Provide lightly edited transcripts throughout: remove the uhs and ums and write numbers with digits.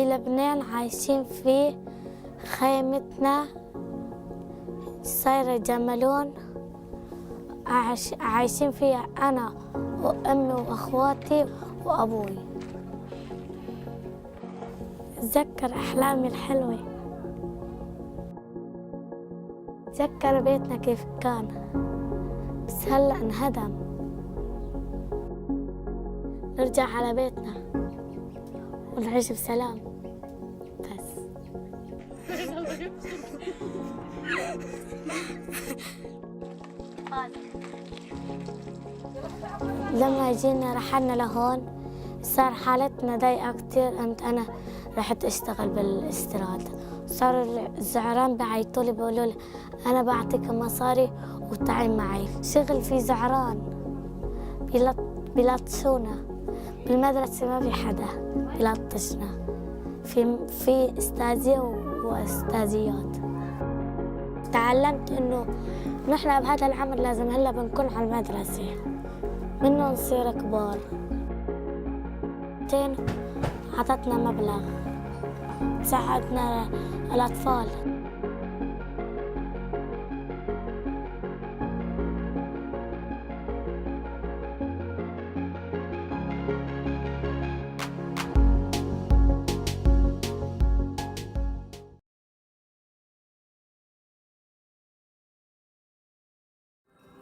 في لبنان عايشين في خيمتنا صايرة جملون عايشين فيها أنا وأمي وأخواتي وأبوي. أتذكر أحلامي الحلوة، أتذكر بيتنا كيف كان، بس هلأ انهدم. نرجع على بيتنا ونعيش بسلام بس. لما جينا رحلنا لهون صار حالتنا ضيقة كتير. أنا رحت أشتغل بالاستيراد. صار الزعران بعيطولي بيقولوا لي أنا بعطيك مصاري وتعي معي. شغل في زعران بيلطشونا بالمدرسة، ما في حدا بيلطشنا، في استاذية واستاذيات. تعلمت إنه نحن بهذا العمر لازم هلا بنكون على المدرسة منه نصير كبار. عطتنا مبلغ ساعدنا الأطفال.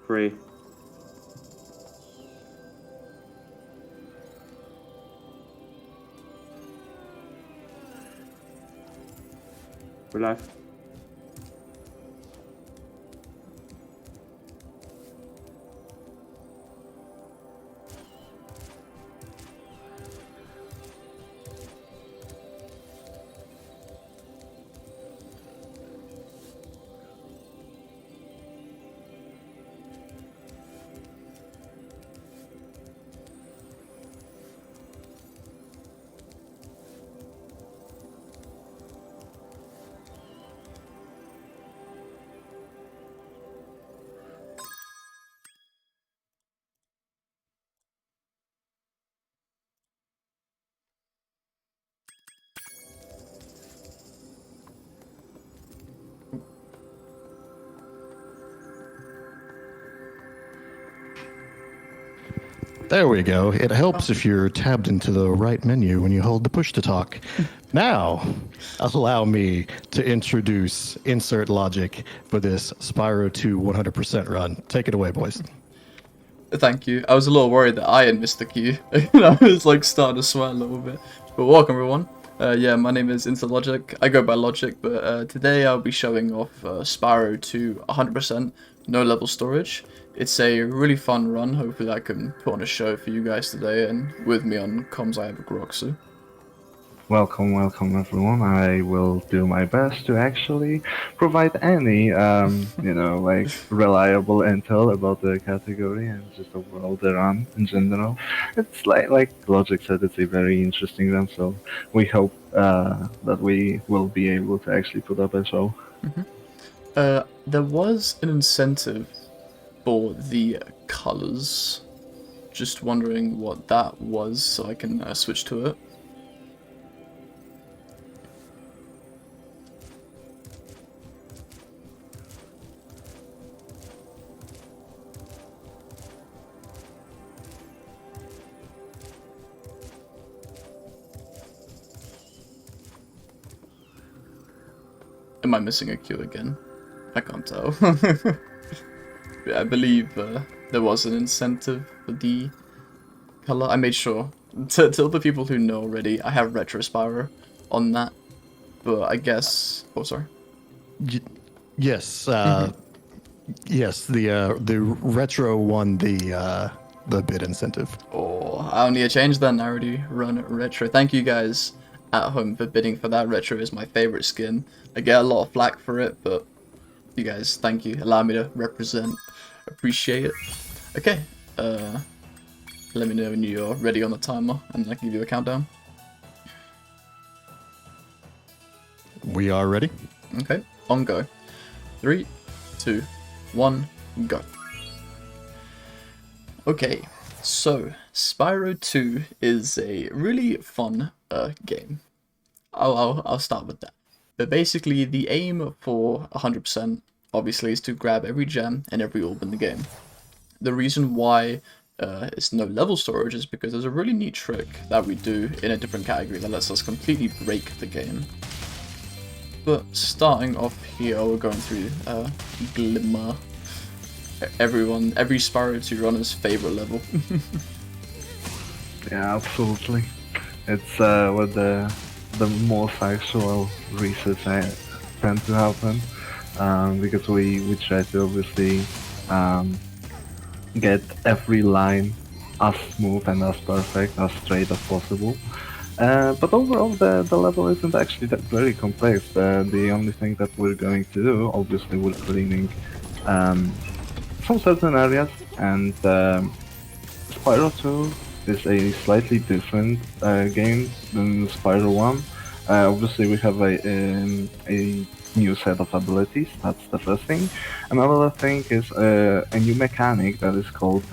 Free. We're live. There we go. It helps if you're tabbed into the right menu when you hold the push to talk. Now, allow me to introduce InsertLogic for this Spyro 2 100% run. Take it away, boys. Thank you. I was a little worried that I had missed the cue. I was like starting to sweat a little bit. But welcome everyone. Yeah, my name is InsertLogic. I go by Logic, but today I'll be showing off Spyro 2 100%, no level storage. It's a really fun run. Hopefully I can put on a show for you guys today, and with me on comms I have Groxu. Welcome everyone. I will do my best to actually provide any, you know, like reliable intel about the category and just overall the run in general. It's like Logic said, it's a very interesting run, so we hope that we will be able to actually put up a show. There was an incentive for the colors. Just wondering what that was, so I can switch to it. Am I missing a cue again? I can't tell. Yeah, I believe there was an incentive for the color. I made sure to all the people who know already, I have Retro Spyro on that. But I guess, oh sorry. Yes, yes. The retro won the bid incentive. Oh, I only changed that. I already run retro. Thank you guys at home for bidding for that. Retro is my favorite skin. I get a lot of flack for it, but you guys, thank you. Allow me to represent. Appreciate it. Okay, let me know when you're ready on the timer, and I can give you a countdown. We are ready. Okay, on go. 3, 2, 1, go. Okay, so Spyro 2 is a really fun game. I'll start with that. But basically, the aim for 100% obviously is to grab every gem and every orb in the game. The reason why it's no level storage is because there's a really neat trick that we do in a different category that lets us completely break the game. But starting off here, we're going through Glimmer. Every Spyro 2 runner's favorite level. Yeah, absolutely. It's where the most actual resets tend to happen, because we try to obviously get every line as smooth and as perfect, as straight as possible. But overall, the level isn't actually that very complex. The only thing that we're going to do, obviously, we're cleaning some certain areas, and Spyro 2 is a slightly different game than Spyro 1. Obviously, we have a new set of abilities. That's the first thing. Another thing is a new mechanic that is called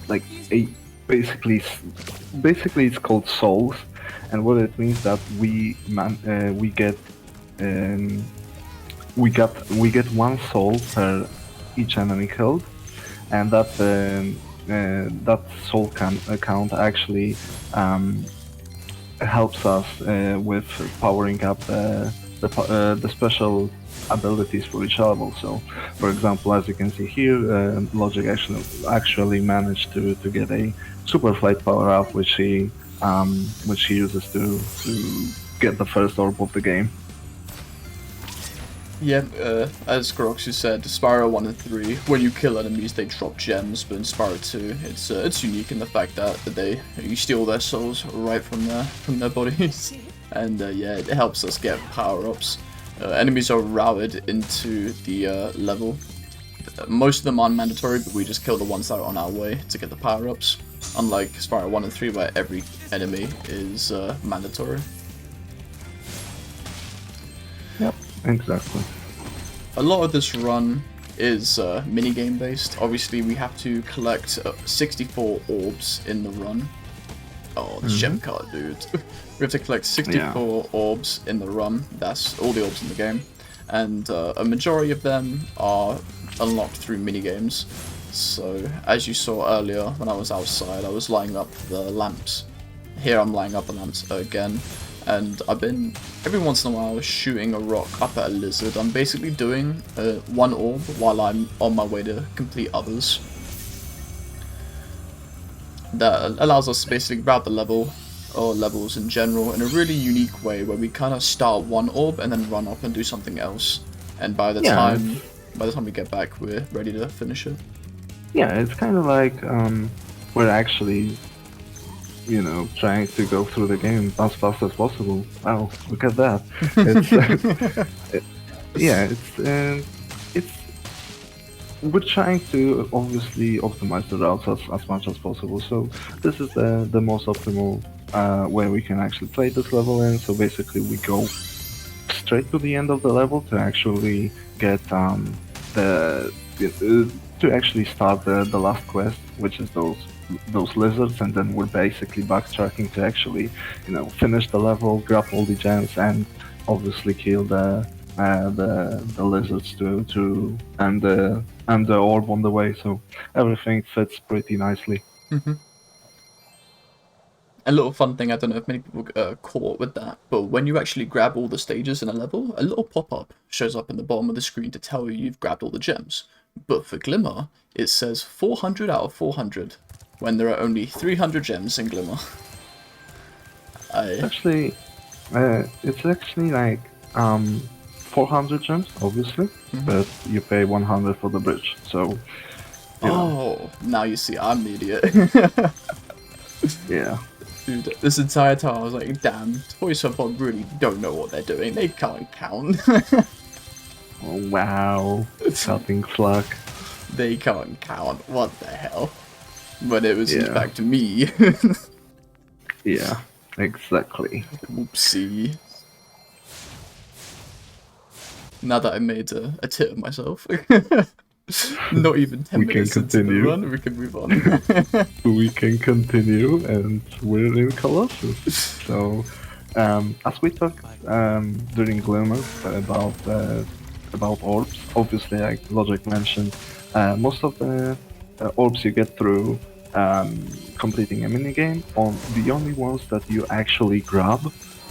like a basically it's called souls, and what it means that we get one soul per each enemy killed, and that soul count actually helps us with powering up the special abilities for each level. So, for example, as you can see here, Logic actually managed to get a super flight power up, which he uses to get the first orb of the game. Yeah, as Groxy said, Spyro 1 and 3, when you kill enemies, they drop gems, but in Spyro 2, it's unique in the fact that you steal their souls right from their bodies, and yeah, it helps us get power-ups. Enemies are routed into the level. Most of them aren't mandatory, but we just kill the ones that are on our way to get the power-ups, unlike Spyro 1 and 3, where every enemy is mandatory. Yep. Exactly. A lot of this run is minigame based. Obviously, we have to collect 64 orbs in the run. Oh, the gem card, dude. We have to collect 64 orbs in the run. That's all the orbs in the game. And a majority of them are unlocked through minigames. So, as you saw earlier, when I was outside, I was lighting up the lamps. Here I'm lighting up the lamps again. And I've been, every once in a while, shooting a rock up at a lizard. I'm basically doing one orb while I'm on my way to complete others. That allows us to basically grab the level, or levels in general, in a really unique way, where we kind of start one orb and then run up and do something else. And by the time we get back, we're ready to finish it. Yeah, it's kind of like we're actually, you know, trying to go through the game as fast as possible. Wow, look at that! It's we're trying to obviously optimize the routes as much as possible. So this is the most optimal way we can actually play this level in. So basically, we go straight to the end of the level to actually get to actually start the last quest, which is those lizards, and then we're basically backtracking to actually, you know, finish the level, grab all the gems, and obviously kill the lizards to and the orb on the way. So everything fits pretty nicely. A little fun thing, I don't know if many people caught with that, but when you actually grab all the stages in a level, a little pop-up shows up in the bottom of the screen to tell you you've grabbed all the gems. But for Glimmer, it says 400 out of 400, when there are only 300 gems in Glimmer. Actually, it's actually like 400 gems, obviously, but you pay 100 for the bridge, so... Oh, now you see, I'm the idiot. Yeah. Dude, this entire time I was like, damn, Toys for Bob really don't know what they're doing, they can't count. Oh, wow. Cutting slack. They can't count, what the hell? But it was back to me. Yeah, exactly. Oopsie. Now that I made a tit of myself. Not even 10 minutes into the run, we can move on. We can continue, and we're in Colossus. So, As we talked during Lumens about orbs, obviously, like Logic mentioned, most of the orbs you get through completing a minigame, on the only ones that you actually grab,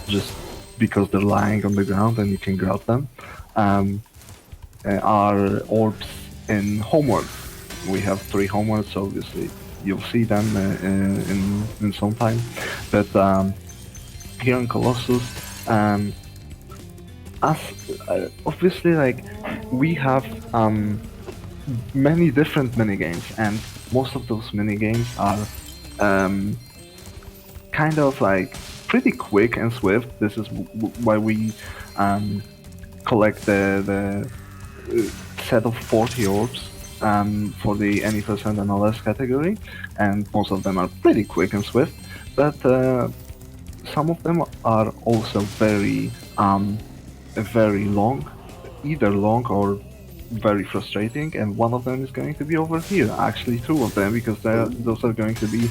just because they're lying on the ground and you can grab them, are orbs in homeworld. We have 3 homeworlds, obviously. You'll see them in some time, but here in Colossus, as obviously, like, we have many different minigames, and most of those minigames are kind of like pretty quick and swift. This is why we collect the set of 40 orbs for the any percent and less category, and most of them are pretty quick and swift, but some of them are also very long, either long or very frustrating, and one of them is going to be over here. Actually, 2 of them, because those are going to be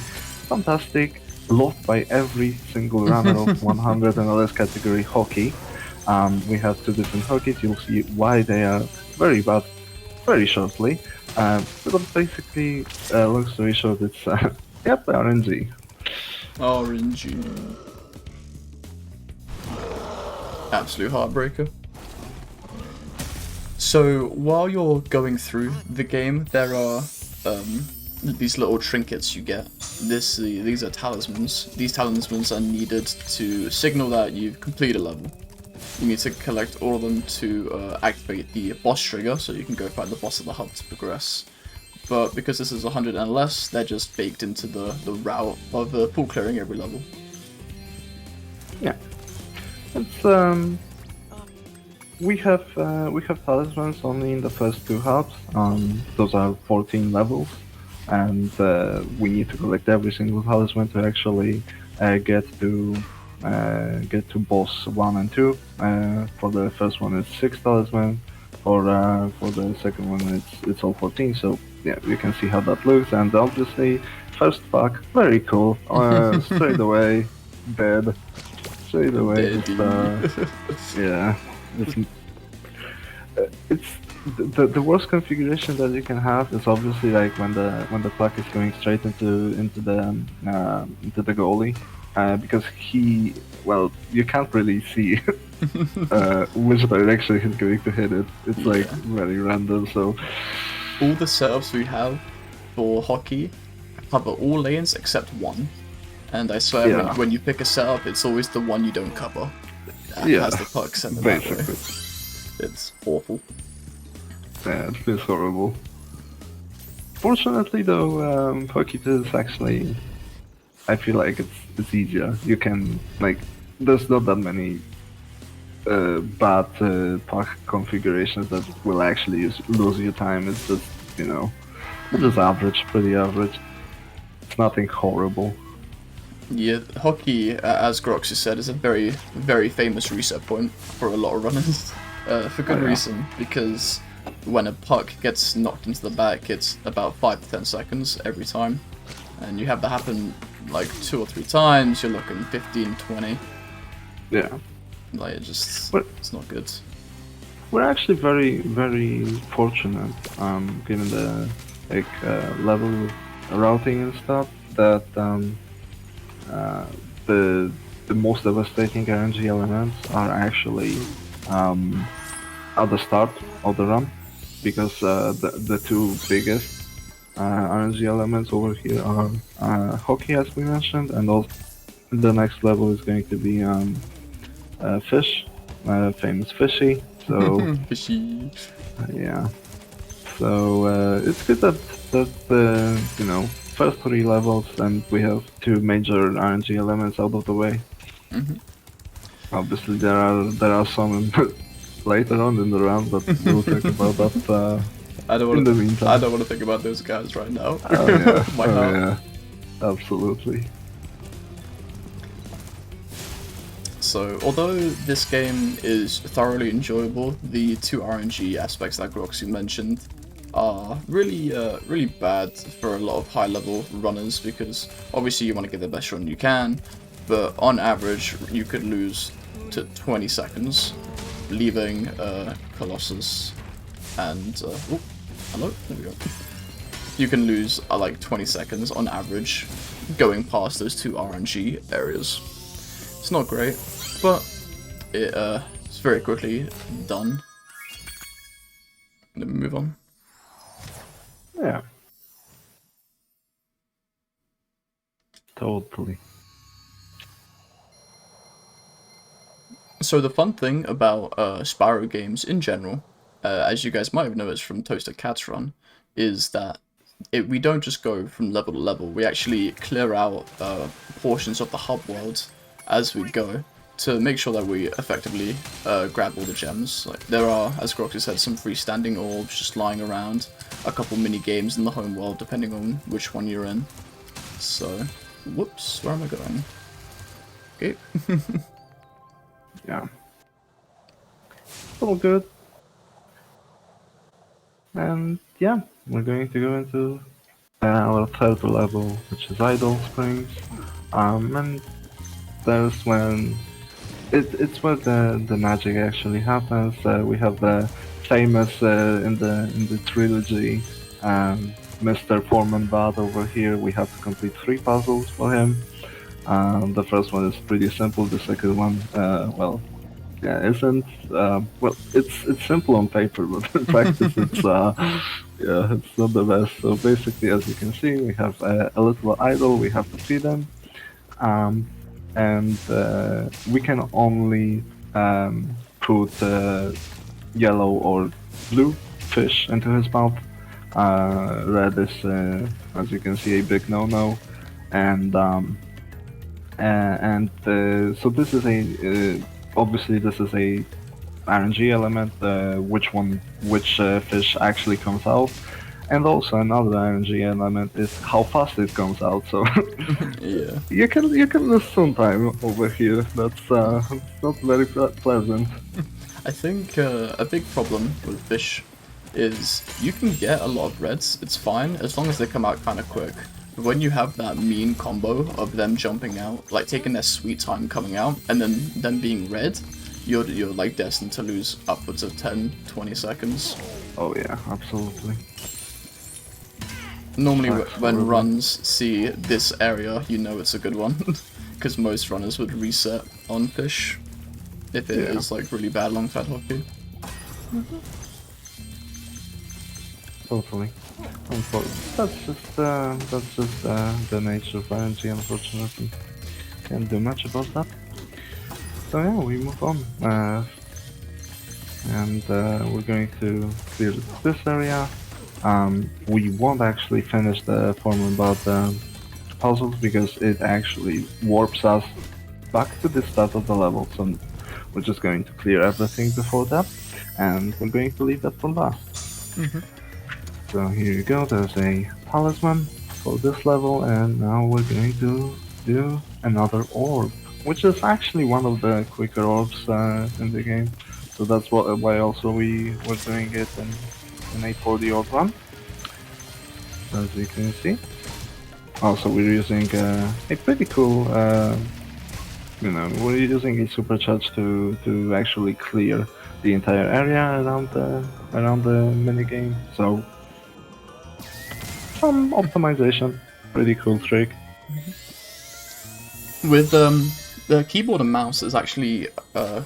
fantastic, loved by every single runner of 100 and less category hockey. We have 2 different hockeys. You'll see why they are very bad very shortly. But basically, long story short, it's yep, RNG. RNG. Absolute heartbreaker. So while you're going through the game, there are these little trinkets you get. These are talismans. These talismans are needed to signal that you've completed a level. You need to collect all of them to activate the boss trigger, so you can go fight the boss of the hub to progress. But because this is 100 and less, they're just baked into the route of pool clearing every level. Yeah, it's we have talismans only in the first 2 hubs. Those are 14 levels, and we need to collect every single talisman to actually get to boss 1 and 2. For the first one, it's 6 talisman. For the second one, it's all 14. So yeah, you can see how that looks. And obviously, first pack, very cool. Straight away, dead. Straight away, yeah. It's the worst configuration that you can have is obviously like when the puck is going straight into the goalie, because you can't really see which direction he's going to hit it. It's like very random. So all the setups we have for hockey cover all lanes except one, and I swear when you pick a setup, it's always the one you don't cover. Has the puck sent that way. It's awful. Yeah, it feels horrible. Fortunately, though, hockey is actually, I feel like it's easier. You can, like, there's not that many bad puck configurations that will actually lose you time. It's just, it's just average, pretty average. It's nothing horrible. Yeah, hockey, as Groxy said, is a very, very famous reset point for a lot of runners. For good reason, because when a puck gets knocked into the back, it's about 5 to 10 seconds every time. And you have that happen like 2 or 3 times, you're looking 15, 20. Yeah. Like, it's not good. We're actually very, very fortunate, given the level routing and stuff, that the most devastating RNG elements are actually at the start of the run, because the 2 biggest RNG elements over here are hockey, as we mentioned, and also the next level is going to be fish, famous fishy. So fishy. Yeah. So it's good that the first 3 levels, and we have 2 major RNG elements out of the way. Obviously, there are some later on in the round, but we'll talk about that in the meantime. I don't want to think about those guys right now. Oh yeah, yeah, absolutely. So, although this game is thoroughly enjoyable, the 2 RNG aspects that Groxy mentioned are really bad for a lot of high-level runners, because obviously you want to get the best run you can, but on average you could lose to 20 seconds, leaving Colossus and oh, hello, there we go. You can lose like 20 seconds on average going past those two RNG areas. It's not great, but it's very quickly done. Let me move on. Yeah. Totally. So the fun thing about Spyro games in general, as you guys might have noticed from Toasted Cat's run, is that we don't just go from level to level. We actually clear out portions of the hub world as we go to make sure that we effectively grab all the gems. Like there are, as Groxy said, some freestanding orbs just lying around, a couple mini games in the home world depending on which one you're in. So, whoops, where am I going? Okay. Yeah. All good. And yeah, we're going to go into our third level, which is Idle Springs. And there's when it's where the magic actually happens. We have the famous in the trilogy, Mr. Foreman Bad over here. We have to complete 3 puzzles for him. The first one is pretty simple. The second one, well, yeah, isn't. Well, it's simple on paper, but in practice, it's yeah, it's not the best. So basically, as you can see, we have a little idol. We have to feed him, and we can only put yellow or blue fish into his mouth. Red is, as you can see, a big no-no, and so this is a obviously this is a RNG element, which fish actually comes out, and also another RNG element is how fast it comes out. So Yeah. you can lose some time over here. That's not very pleasant. I think a big problem with fish is you can get a lot of reds, it's fine, as long as they come out kind of quick. But when you have that mean combo of them jumping out, like taking their sweet time coming out, and then them being red, you're like destined to lose upwards of 10-20 seconds. Oh yeah, absolutely. Normally when runs see this area, you know it's a good one, because most runners would reset on fish if it is like really bad alongside hockey. Totally. That's just the nature of RNG, unfortunately. Can't do much about that. So yeah, we move on. And we're going to clear this area. We won't actually finish the former about puzzles because it actually warps us back to the start of the level. So we're just going to clear everything before that, and we're going to leave that for last. So here you go, there's a talisman for this level, and now we're going to do another orb, which is actually one of the quicker orbs in the game. So that's why also we were doing it in a 4D orb run, as you can see. Also we're using a pretty cool, we're using a supercharge to actually clear the entire area around the minigame. So some optimization, pretty cool trick. With the keyboard and mouse is actually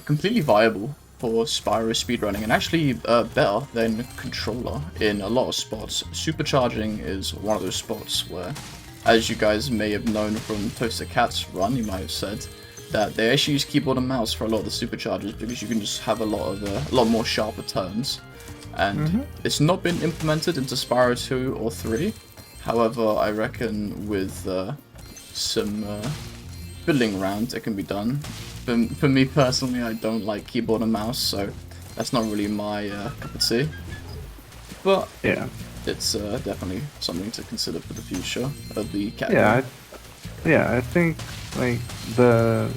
completely viable for Spyro speedrunning, and actually better than controller in a lot of spots. Supercharging is one of those spots where, as you guys may have known from Toasted Cat's run, you might have said that they actually use keyboard and mouse for a lot of the supercharges because you can just have a lot more sharper turns. And it's not been implemented into Spyro 2 or 3. However, I reckon with some fiddling around, it can be done. For me personally, I don't like keyboard and mouse, so that's not really my cup of tea. But Yeah. it's definitely something to consider for the future of the category. Yeah, I think like the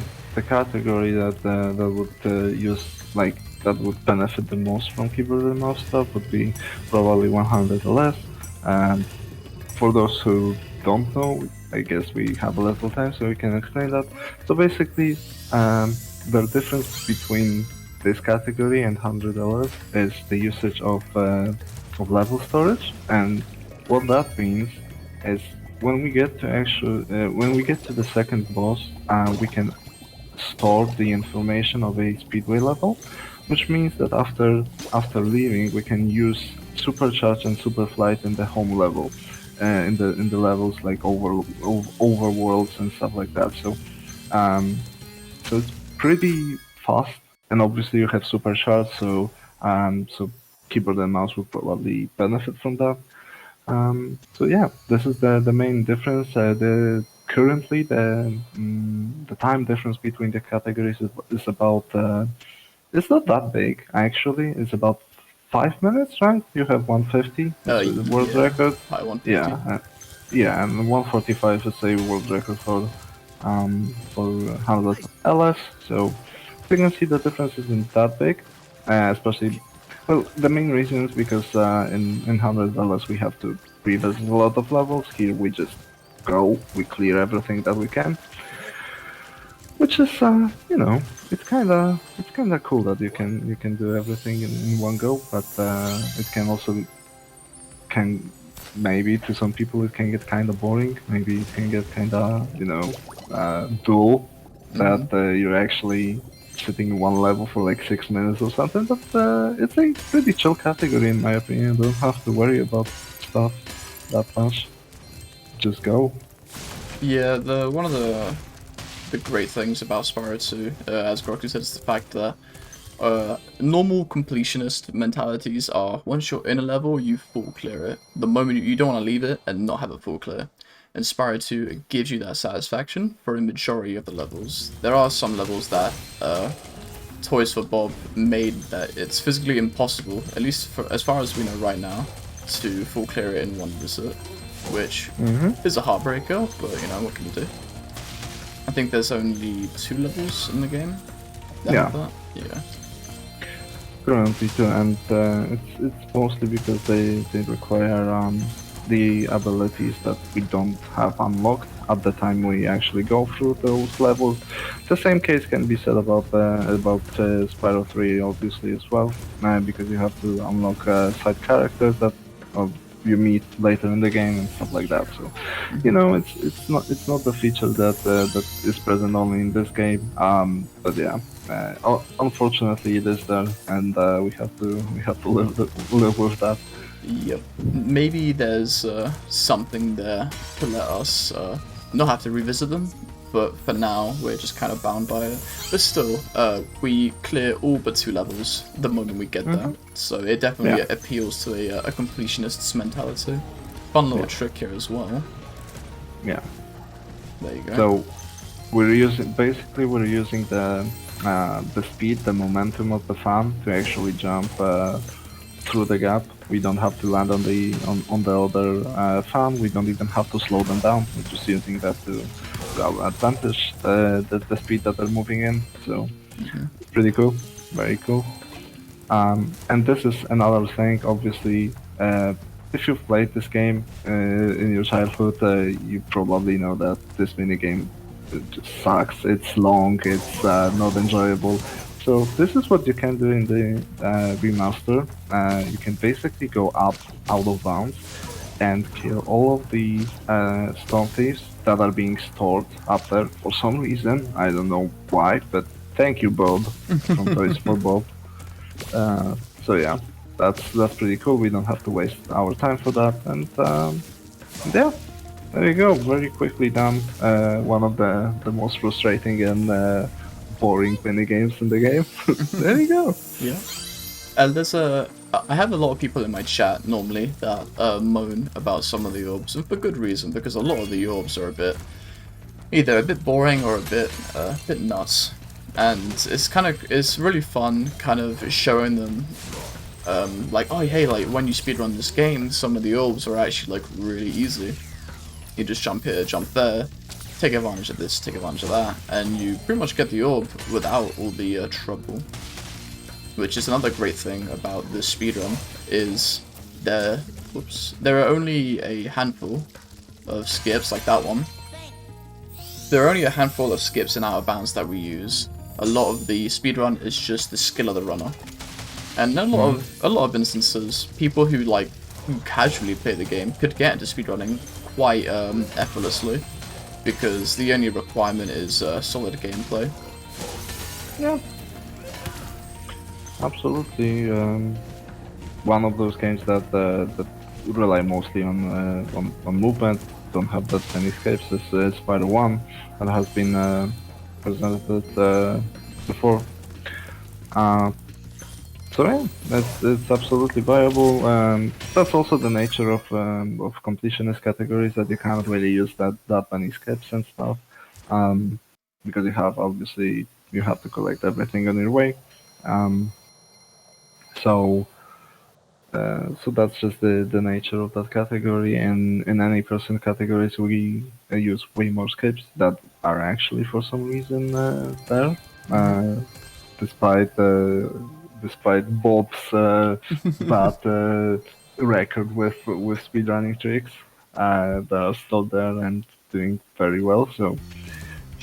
category that would use like that would benefit the most from keyboard and mouse stuff would be probably 100 or less. And for those who don't know, I guess we have a little time, so we can explain that. So basically, the difference between this category and $100 is the usage of level storage, and what that means is when we get to the second boss, we can store the information of a speedway level, which means that after leaving, we can use supercharge and superflight in the home level, in the levels like overworlds and stuff like that. So it's pretty fast, and obviously you have supercharge, so keyboard and mouse will probably benefit from that. So yeah, this is the main difference. Currently the time difference between the categories is about it's not that big actually. It's about 5 minutes, right? You have 150, which is the world record. I want Yeah, and 145 is a world record for 100 LS. So you can see the difference isn't that big, especially. Well, the main reason is because in 100 LS we have to revisit a lot of levels. Here we just go, we clear everything that we can, which is it's kind of cool that you can do everything in one go. But it can also maybe to some people it can get kind of boring. Maybe it can get kind of dull that you're actually sitting in one level for like 6 minutes or something, but it's a pretty chill category in my opinion. Don't have to worry about stuff that much. Just go. Yeah, one of the great things about Spyro 2, as Groku said, is the fact that normal completionist mentalities are once you're in a level, you full clear it. The moment you don't want to leave it and not have it full clear. And Spyro 2 it gives you that satisfaction for a majority of the levels. There are some levels that Toys for Bob made that it's physically impossible, at least for, as far as we know right now, to full clear it in one visit, which is a heartbreaker, but what can you do? I think there's only 2 levels in the game that have that. Yeah. Currently too, and it's mostly because they require the abilities that we don't have unlocked at the time we actually go through those levels. The same case can be said about Spyro 3 obviously as well, because you have to unlock side characters that you meet later in the game and stuff like that. So it's not the feature that is present only in this game. But yeah, unfortunately it is there, and we have to live with that. Yep. Maybe there's something there to let us not have to revisit them, but for now we're just kind of bound by it. But still, we clear all but 2 levels the moment we get there, so it definitely appeals to a completionist's mentality. Fun little trick here as well. Yeah. There you go. So we're using the speed, the momentum of the fan to actually jump through the gap. We don't have to land on the other fan. We don't even have to slow them down. We're just using that to our advantage, the speed that they're moving in. So pretty cool, very cool. And this is another thing. Obviously, if you've played this game in your childhood, you probably know that this minigame just sucks. It's long. It's not enjoyable. So this is what you can do in the remaster. You can basically go up out of bounds and kill all of the Storm Thieves that are being stored up there for some reason. I don't know why, but thank you, Bob, from Toys for Bob. So yeah, that's pretty cool. We don't have to waste our time for that, and yeah, there you go. Very quickly done. One of the most frustrating and boring minigames in the game. There you go. Yeah. And I have a lot of people in my chat normally that moan about some of the orbs, and for good reason, because a lot of the orbs are either a bit boring or a bit nuts. And it's really fun kind of showing them like, oh hey, like when you speedrun this game, some of the orbs are actually like really easy. You just jump here, jump there, take advantage of this, take advantage of that, and you pretty much get the orb without all the trouble. Which is another great thing about this speedrun, is there are only a handful of skips like that one. There are only a handful of skips and out of bounds that we use. A lot of the speedrun is just the skill of the runner. And a lot of instances, people who casually play the game could get into speedrunning quite effortlessly, because the only requirement is solid gameplay. Yeah, absolutely. One of those games that rely mostly on movement, don't have that many escapes, is Spyro 1, that has been presented before. So yeah, it's absolutely viable. That's also the nature of completionist categories, that you can't really use that many skips and stuff, because you have to collect everything on your way. So that's just the nature of that category. And in any person categories, we use way more skips that are actually for some reason there, despite Bob's bad record with speedrunning tricks, that are still there and doing very well. So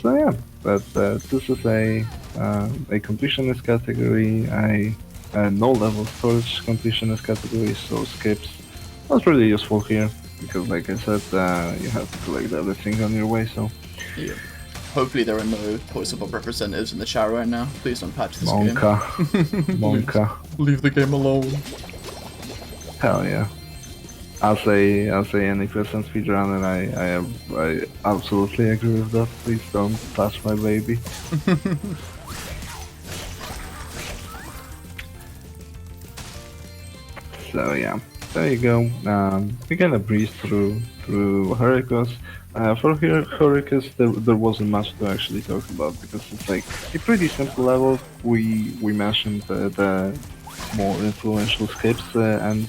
yeah, but this is a completionist category, a no level storage completionist category, so skips was really useful here, because like I said, you have to collect everything on your way. So yeah. Hopefully there are no Toys of Bob representatives in the chat right now. Please don't patch this Monka. game. Monka. Leave the game alone. Hell yeah. I'll say any person speedrunner, I absolutely agree with that. Please don't touch my baby. So yeah, there you go. We're gonna breeze through Hurricanes. For here, Hurricanes, there wasn't much to actually talk about, because it's like a pretty simple level. We mentioned the more influential skips and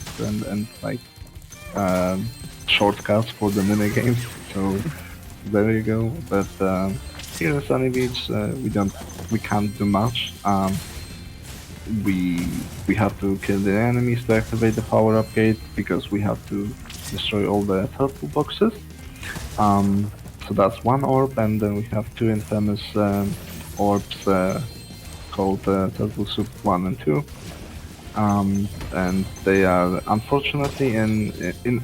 like shortcuts for the minigames. So there you go. But here in Sunny Beach, we can't do much. We have to kill the enemies to activate the power-up gate, because we have to destroy all the turtle boxes. So that's one orb, and then we have two infamous orbs called Turtle Soup 1 and 2. And they are, unfortunately, in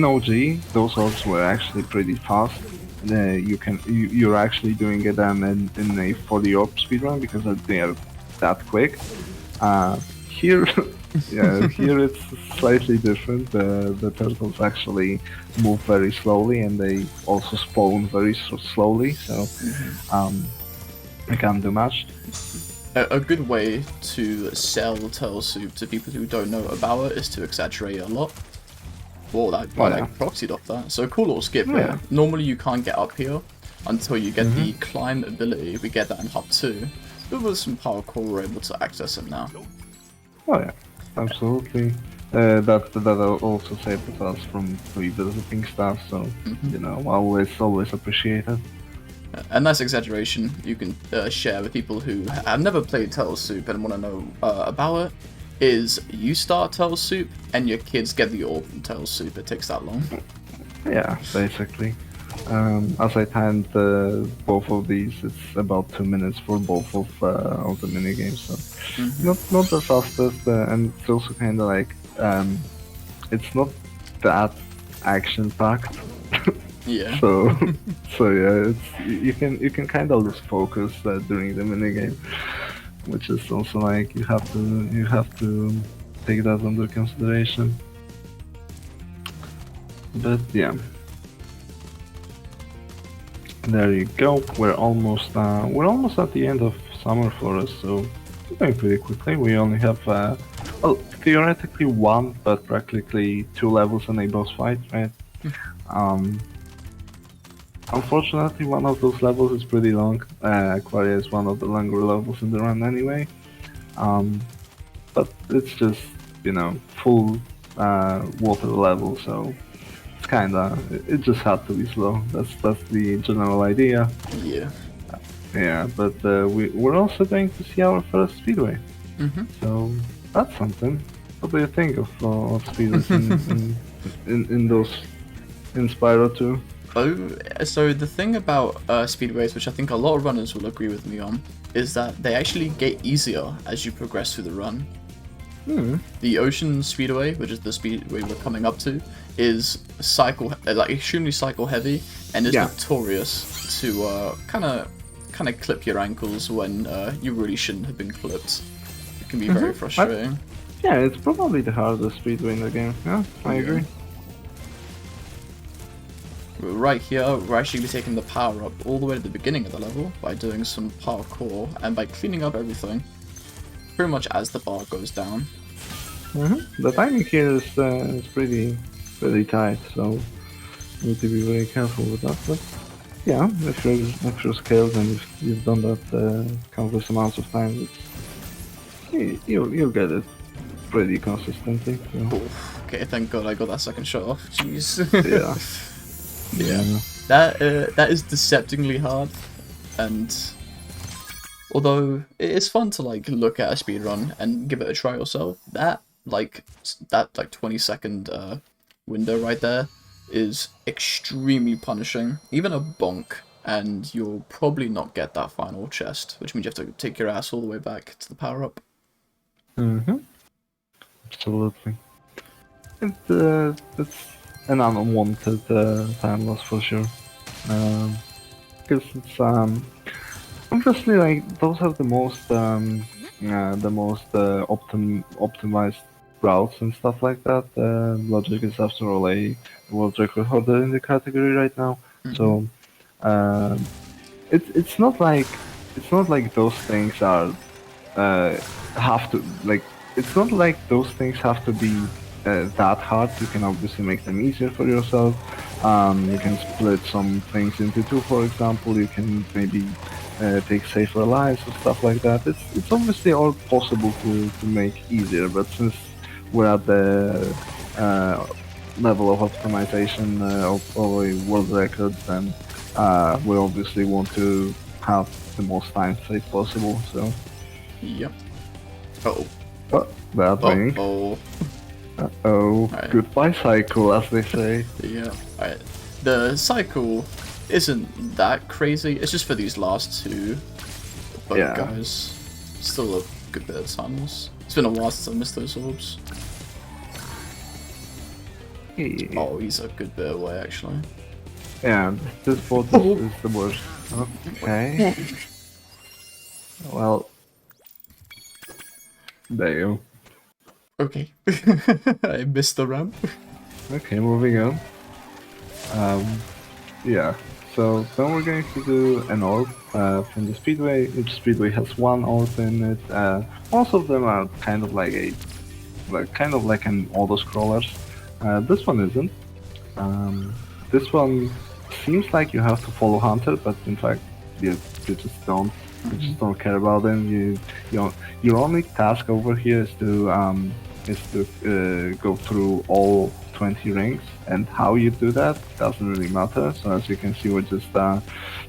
OG, those orbs were actually pretty fast. You're actually doing it in a 40 orb speedrun, because they are that quick. Here, yeah, here it's slightly different. The turtles actually move very slowly, and they also spawn very slowly. So I can't do much. A good way to sell Turtle Soup to people who don't know about it is to exaggerate a lot. Whoa, that proxied off that. So cool little skip here. Normally you can't get up here until you get the climb ability. We get that in Hub 2. But with some parkour, we're able to access it now. Oh yeah, absolutely. That also saved us from revisiting stuff, so you know, always appreciated. A nice exaggeration you can share with people who have never played Turtle Soup and want to know about it is you start Turtle Soup and your kids get the orb from Turtle Soup. It takes that long. Yeah, basically. As I timed both of these, it's about 2 minutes for both of the minigames, so not the fastest, and it's also kind of like it's not that action-packed. Yeah. So yeah, you can kind of lose focus during the minigame, which is also like you have to take that under consideration. But yeah. There you go. We're almost at the end of summer for us, so it's going pretty quickly. We only have well, theoretically one, but practically 2 levels in a boss fight, right? Unfortunately, one of those levels is pretty long. Aquaria is one of the longer levels in the run anyway. But it's just, you know, full water level, so it just had to be slow. That's the general idea. Yeah. Yeah, but we're also going to see our first speedway. So that's something. What do you think of speedways in those in Spyro 2. Oh, so the thing about speedways, which I think a lot of runners will agree with me on, is that they actually get easier as you progress through the run. The Ocean Speedway, which is the speedway we're coming up to, is extremely cycle heavy, and is notorious to kind of clip your ankles when you really shouldn't have been clipped. It can be very frustrating. Yeah, it's probably the hardest speedway in the game. Yeah, I agree. Right here, we're actually be taking the power up all the way to the beginning of the level by doing some parkour and by cleaning up everything, pretty much as the bar goes down. The timing here is pretty tight, so you need to be very careful with that. But yeah, if you're skilled and you've done that countless amounts of times, you'll get it pretty consistently. So. Oof, okay, thank God I got that second shot off. Jeez. Yeah. Yeah. That is deceptively hard, and although it is fun to like look at a speedrun and give it a try yourself, that 20-second window right there is extremely punishing. Even a bonk and you'll probably not get that final chest, which means you have to take your ass all the way back to the power up. Absolutely. It's an unwanted time loss for sure. Because it's obviously like those are the most optimized routes and stuff like that. Logic is after all a world record holder in the category right now, so it's not like those things are have to like. It's not like those things have to be that hard. You can obviously make them easier for yourself. You can split some things into two, for example. You can maybe take safer lives or stuff like that. It's obviously all possible to make easier, but since we're at the level of optimization of a world record, then we obviously want to have the most time saved possible. So. Yep. Oh, bad thing. Right. Goodbye cycle, as they say. Yeah. Alright. The cycle isn't that crazy. It's just for these last two bug guys. Still a good bit of times. It's been a while since I missed those orbs. Hey. Oh, he's a good bit away actually. Yeah, this boat is the worst. Okay. Well, there you go. Okay. I missed the ramp. Okay, moving on. Yeah, so then we're going to do an orb from the speedway. Each speedway has one orb in it. Most of them are kind of like an auto-scrollers. This one isn't. This one seems like you have to follow Hunter, but in fact you just don't. You just don't care about them. Your only task over here is to go through all 20 rings, and how you do that doesn't really matter. So as you can see, we're just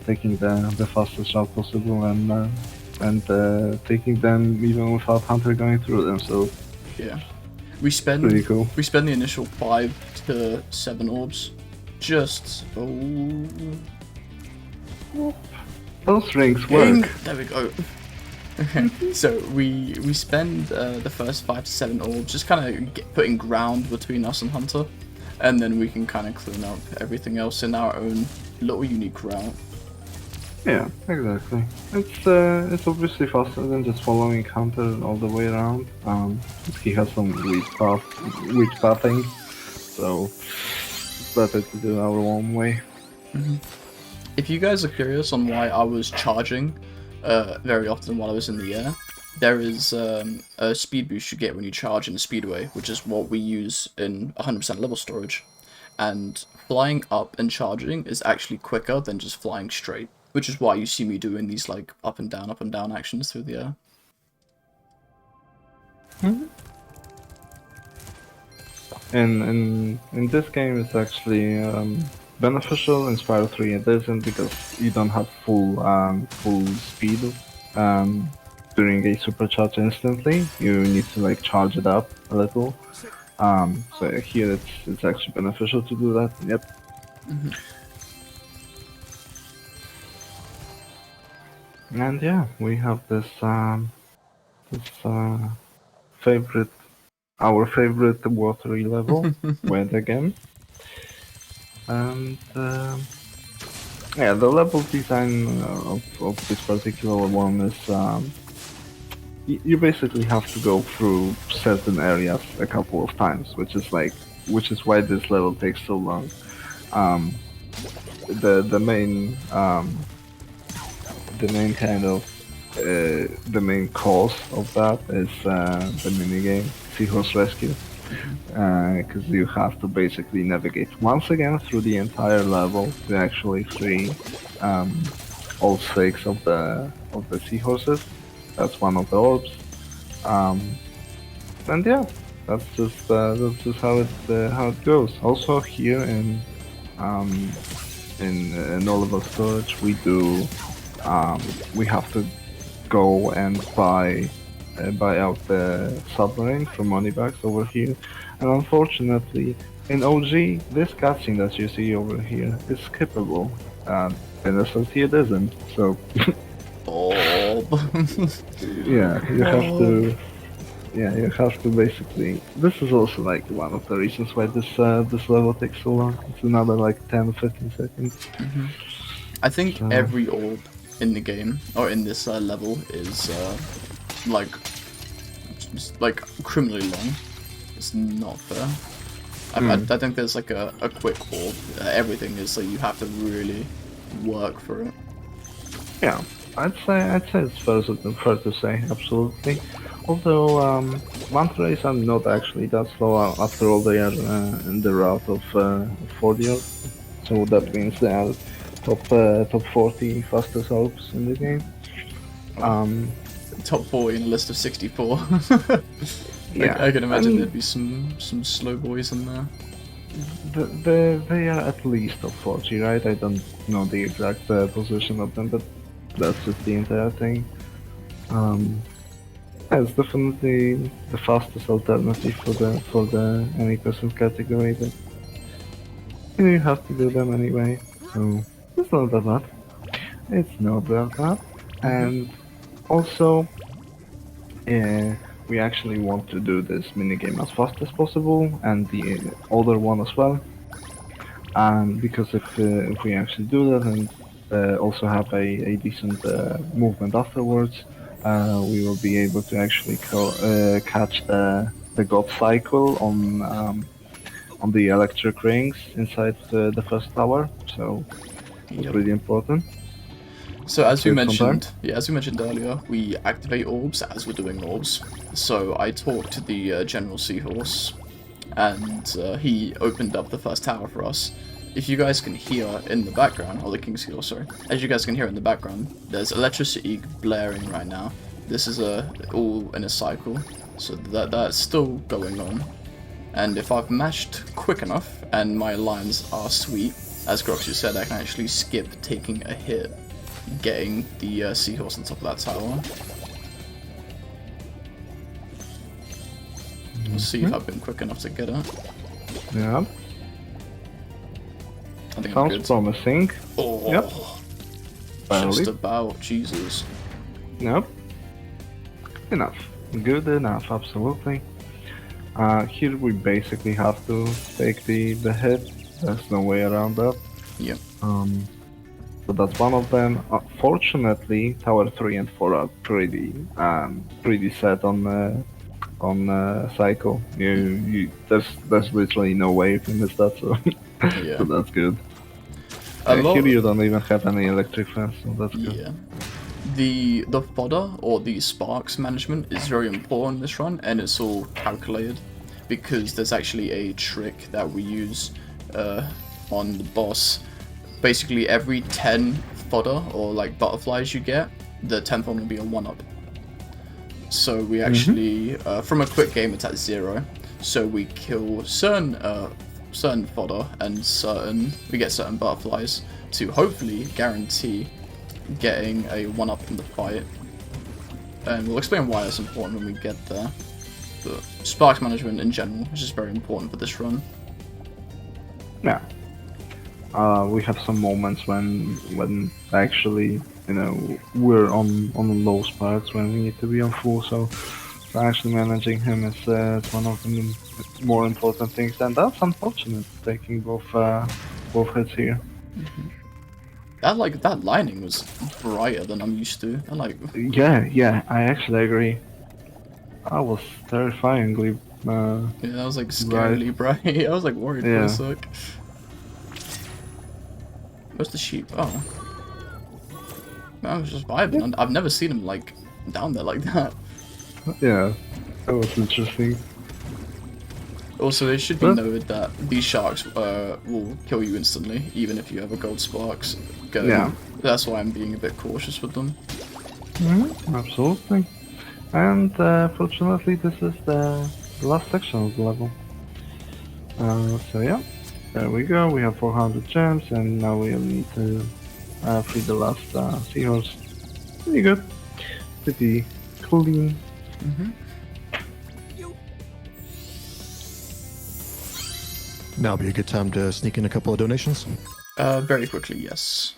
taking the fastest route possible and taking them even without Hunter going through them. So yeah, we spend pretty cool. We spend the initial 5 to 7 orbs just Those rings work. There we go. So we spend the first 5 to 7 orbs just kind of putting ground between us and Hunter, and then we can kind of clean up everything else in our own little unique route. Yeah, exactly. It's obviously faster than just following Hunter all the way around. He has some weak pathing, so it's better to do our own way. If you guys are curious on why I was charging very often while I was in the air, there is a speed boost you get when you charge in the speedway, which is what we use in 100% level storage. And flying up and charging is actually quicker than just flying straight, which is why you see me doing these like up and down actions through the air. And in this game, it's actually beneficial. In Spyro 3 it isn't, because you don't have full speed during a supercharge instantly. You need to like charge it up a little. So here it's actually beneficial to do that. Yep. And yeah, we have this favorite, our favorite watery level, Wind again. And yeah, the level design of this particular one is you basically have to go through certain areas a couple of times, which is why this level takes so long. The main cause of that is the minigame Seahorse Rescue, because you have to basically navigate once again through the entire level to actually free all 6 of the seahorses. That's one of the orbs, and yeah, that's just how it goes. Also here in no level storage, we have to go and buy out the submarine from Moneybags over here, and unfortunately in OG this cutscene that you see over here is skippable, in SLT it isn't, so yeah, you have to basically. This is also like one of the reasons why this level takes so long. It's another like 10-15 seconds. I think So- every orb in the game, or in this level, is like criminally long. It's not fair. I think there's like a quick orb. Everything is like you have to really work for it. Yeah, I'd say it's fair to say, absolutely. Although manta rays are not actually that slow. After all, they are in the route of 40 orbs, so that means they are top 40 fastest orbs in the game. Top 40 in a list of 64. Yeah, I can imagine there'd be some slow boys in there. They are at least top 40, right? I don't know the exact position of them, but that's just the entire thing. Yeah, it's definitely the fastest alternative for the any percent category, but you have to do them anyway, so it's not that bad. It's not that bad. And also, we actually want to do this minigame as fast as possible, and the other one as well. Because if we actually do that and also have a decent movement afterwards, we will be able to actually catch the God cycle on the electric rings inside the first tower. So it's Yep. really important. So as we Save some mentioned earlier, we activate orbs as we're doing orbs. So I talked to the General Seahorse, and he opened up the first tower for us. If you guys can hear in the background, or the King Seahorse, sorry, as you guys can hear in the background, there's electricity blaring right now. This is all in a cycle, so that's still going on. And if I've matched quick enough, and my lines are sweet, as Groxy said, I can actually skip taking a hit, getting the seahorse on top of that tower. We'll see if I've been quick enough to get it. Yeah, I think I'm sounds good. promising. Oh, Yep. Finally. just about. Jesus. Yep. Enough. Good enough, absolutely. Here we basically have to take the hit. There's no way around that. Yep. So that's one of them. Fortunately, Tower 3 and 4 are pretty set on cycle. There's literally no way you can miss that, so, Yeah. so that's good. A lot- Here you don't even have any electric fence, so that's good. Yeah. The fodder or the sparks management is very important in this run, and it's all calculated because there's actually a trick that we use on the boss. Basically, every 10 fodder or like butterflies you get, the 10th one will be a 1-up. So we actually, from a quick game, it's at 0. So we kill certain fodder and we get certain butterflies to hopefully guarantee getting a 1-up in the fight. And we'll explain why that's important when we get there. But sparks management in general is just very important for this run. Yeah. we have some moments when actually, you know, we're on the low spots when we need to be on full. So actually managing him is one of the more important things, and that's unfortunate. Taking both hits here. That lining was brighter than I'm used to. And like, Yeah, I actually agree. I was terrifyingly. yeah, that was like scarily bright. I was like worried for Yeah. a sec. Where's the sheep? Oh, I was just vibing. I've never seen him like down there like that. Yeah, that was interesting. Also, it should be Huh? noted that these sharks will kill you instantly, even if you have a gold sparks going. Yeah. That's why I'm being a bit cautious with them. Absolutely. And fortunately, this is the last section of the level. So yeah, there we go. We have 400 gems, and now we need to free the last seahorse. Pretty good. Pretty clean. Now would be a good time to sneak in a couple of donations. Very quickly, yes.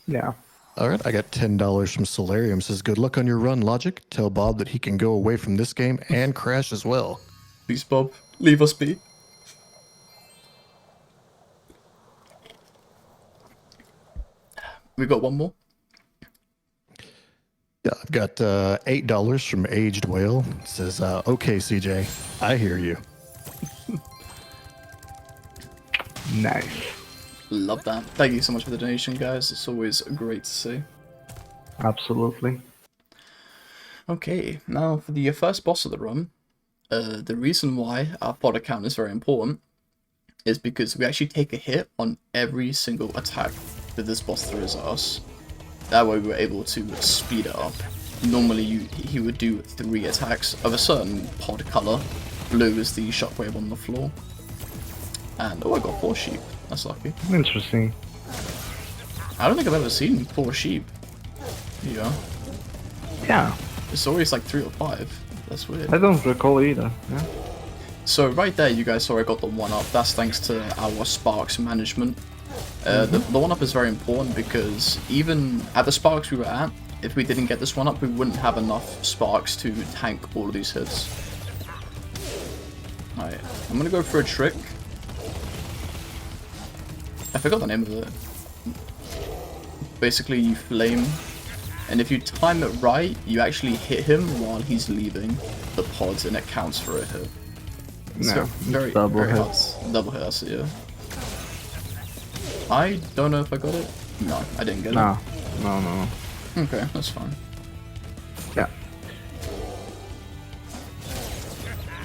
Yeah. All right, I got $10 from Solarium. Says, good luck on your run, Logic. Tell Bob that he can go away from this game and crash as well. Please, Bob, leave us be. We got one more. Yeah, I've got $8 from Aged Whale. It says, okay, CJ, I hear you. Nice. Love that. Thank you so much for the donation, guys. It's always great to see. Absolutely. Okay, now for the first boss of the run, the reason why our pod account is very important is because we actually take a hit on every single attack that this boss throws at us. That way we were able to speed it up. Normally he would do 3 attacks of a certain pod colour. Blue is the shockwave on the floor. And oh, I got 4 sheep. That's lucky. Interesting. I don't think I've ever seen 4 sheep. Yeah. Yeah. It's always like 3 or 5. That's weird. I don't recall either. Yeah. So right there, you guys saw I got the 1-up. That's thanks to our Sparks management. The 1-up is very important because even at the Sparks we were at, if we didn't get this 1-up, we wouldn't have enough Sparks to tank all of these hits. Alright, I'm gonna go for a trick. I forgot the name of it. Basically, you flame, and if you time it right, you actually hit him while he's leaving the pods, and it counts for a hit. No, very, double very hit. hard. Double hit, that's it, yeah. I don't know if I got it. No, I didn't get No. No. it. Okay, that's fine. Yeah.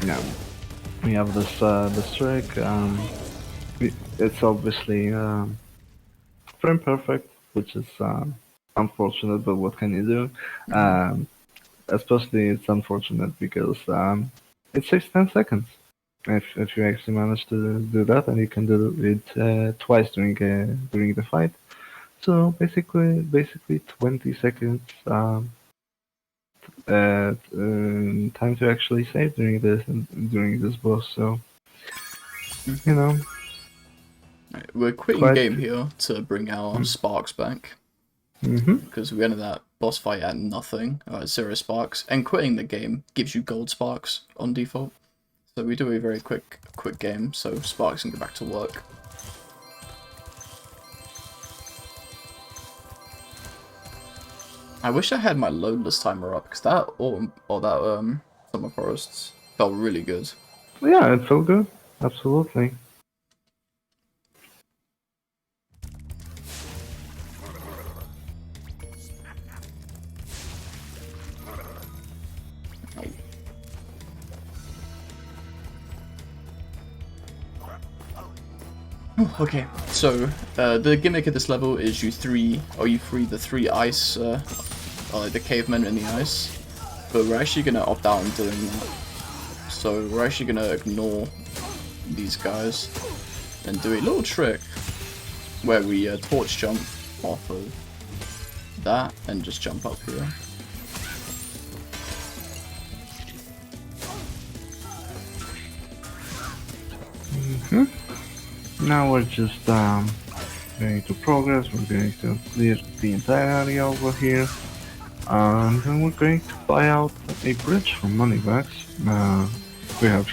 Yeah. We have this trick. It's obviously frame perfect, which is unfortunate, but what can you do? Especially it's unfortunate because it takes 10 seconds. If you actually manage to do that, and you can do it twice during the fight. So basically 20 seconds time to actually save during this boss. So you know. Right, we're quitting game here to bring our Sparks back. Because we ended that boss fight at nothing, 0 Sparks. And quitting the game gives you gold Sparks on default. So we do a very quick game, so Sparks can go back to work. I wish I had my loadless timer up, because that Summer Forests felt really good. Yeah, it felt good. Absolutely. Okay, so the gimmick at this level is you free the 3 ice, like the cavemen in the ice, but we're actually gonna opt out on doing that. So we're actually gonna ignore these guys and do a little trick where we torch jump off of that and just jump up here. Now we're just going to progress, we're going to clear the entire area over here, and then we're going to buy out a bridge from moneybags. We have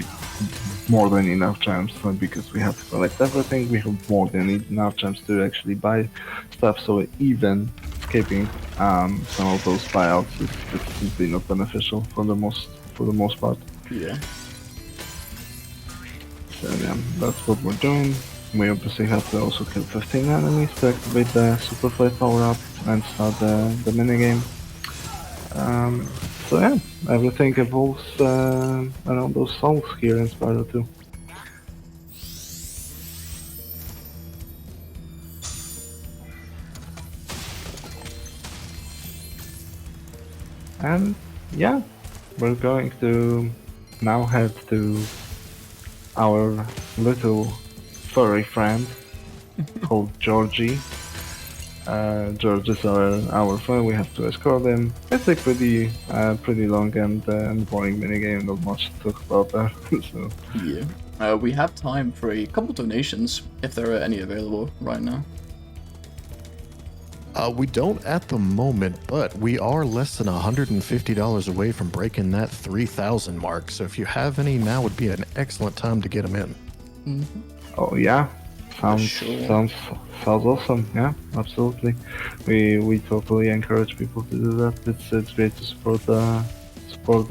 more than enough gems, because we have to collect everything. We have more than enough gems to actually buy stuff, so even skipping some of those buyouts is simply not beneficial for the most part. Yeah. So yeah, that's what we're doing. We obviously have to also kill 15 enemies to activate the Super Fight power-up and start the minigame. So yeah, everything evolves around those souls here in Spyro 2. And yeah, we're going to now head to our little furry friend called Georgie. George is our friend. We have to escort him. It's a pretty long and boring minigame. Not much to talk about there. So Yeah. We have time for a couple donations, if there are any available right now. We don't at the moment, but we are less than $150 away from breaking that 3,000 mark. So if you have any, now would be an excellent time to get them in. Mm-hmm. oh yeah, sounds Sure. sounds awesome. Yeah, absolutely. We totally encourage people to do that. It's great to support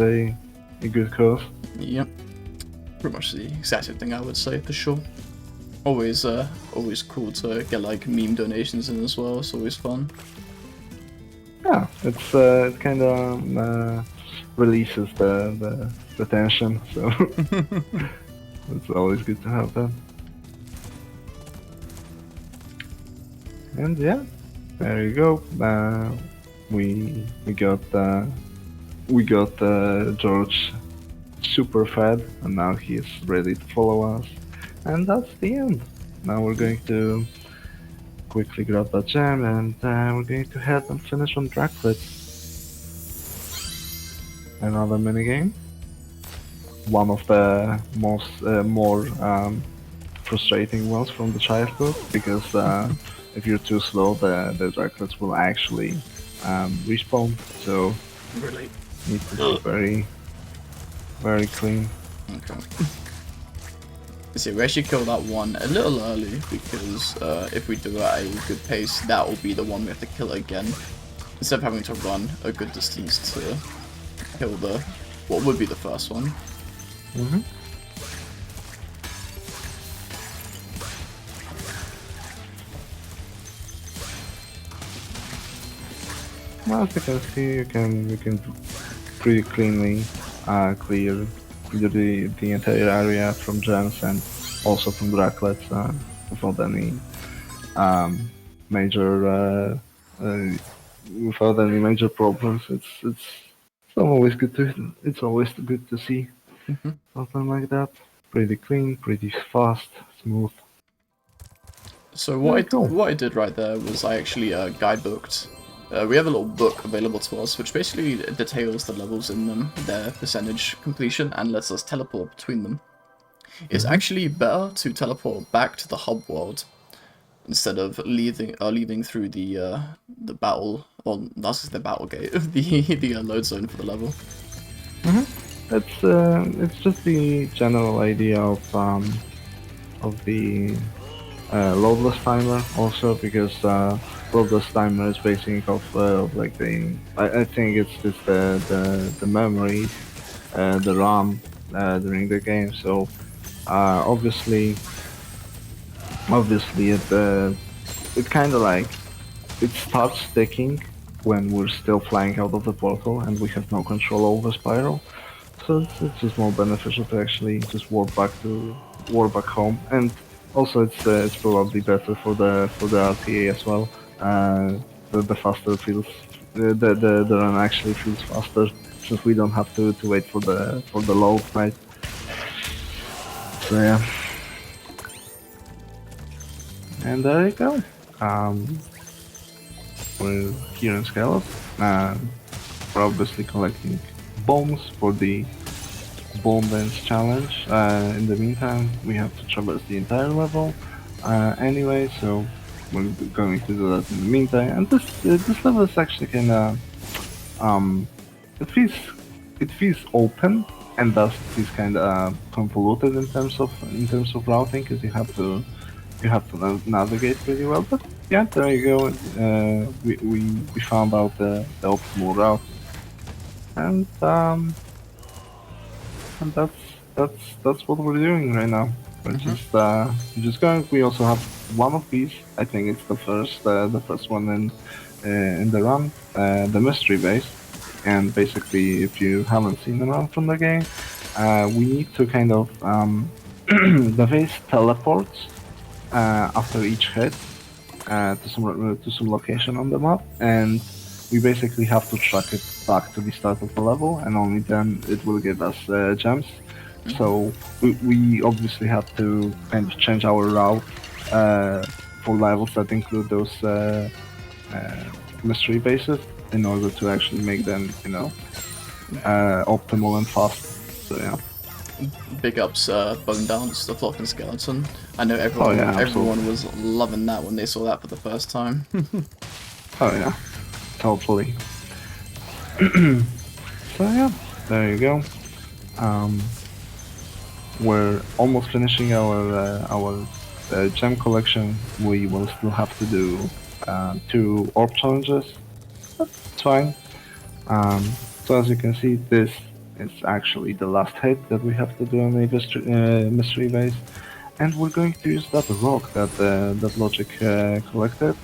a good cause. Yep. Pretty much the exact same thing I would say, for sure. Always cool to get like meme donations in as well. It's always fun. Yeah, it kind of releases the tension, so it's always good to have that. And yeah, there you go. We got George super fed, and now he is ready to follow us. And that's the end. Now we're going to quickly grab that gem, and we're going to head and finish on Draclet. Another minigame. One of the more frustrating ones from the childhood, because if you're too slow, the Draclets will actually respawn. So Really. you need to be very, very clean. Okay. So we actually kill that one a little early, because if we do it at a good pace, that will be the one we have to kill again, instead of having to run a good distance to kill what would be the first one. Mm-hmm. Well, as you can see, you can pretty cleanly clear the entire area from gems and also from Draclets without any major without any major problems. It's always good to see Mm-hmm. something like that. Pretty clean, pretty fast, smooth. So Very cool. what I did right there was I actually guidebooked. We have a little book available to us, which basically details the levels in them, their percentage completion, and lets us teleport between them. It's actually better to teleport back to the hub world instead of leaving through the battle, or that's the battle gate, the load zone for the level. It's just the general idea of the loadless timer also, because loadless timer is basing off like I think it's just the memory, the RAM during the game. So obviously it kind of like it starts ticking when we're still flying out of the portal and we have no control over Spyro. So it's just more beneficial to actually just warp back home, and also it's probably better for the RTA as well. The faster feels the run actually feels faster, since we don't have to wait for the load, right? So yeah. And there you go. We're here in Scallop. We're obviously collecting bombs for the bomb dance challenge. In the meantime, we have to traverse the entire level anyway, so we're going to do that in the meantime. And this level is actually kind of it feels open, and thus it is kind of convoluted in terms of routing, because you have to navigate pretty well. But yeah, there you go. We found out the optimal route, and that's what we're doing right now. We're just going. We also have one of these. I think it's the first one in the run, the mystery base. And basically, if you haven't seen the run from the game, we need to kind of the base teleports after each hit to some location on the map, and we basically have to track it back to the start of the level, and only then it will give us gems. So we obviously have to kind of change our route for levels that include those mystery bases in order to actually make them, optimal and fast. So yeah. Big ups, Bone Dance, the Flock and Skeleton. I know everyone was loving that when they saw that for the first time. Oh yeah, totally. So yeah, there you go. We're almost finishing our gem collection. We will still have to do 2 orb challenges. It's fine. So as you can see, this is actually the last hit that we have to do on a mystery base, and we're going to use that rock that Logic collected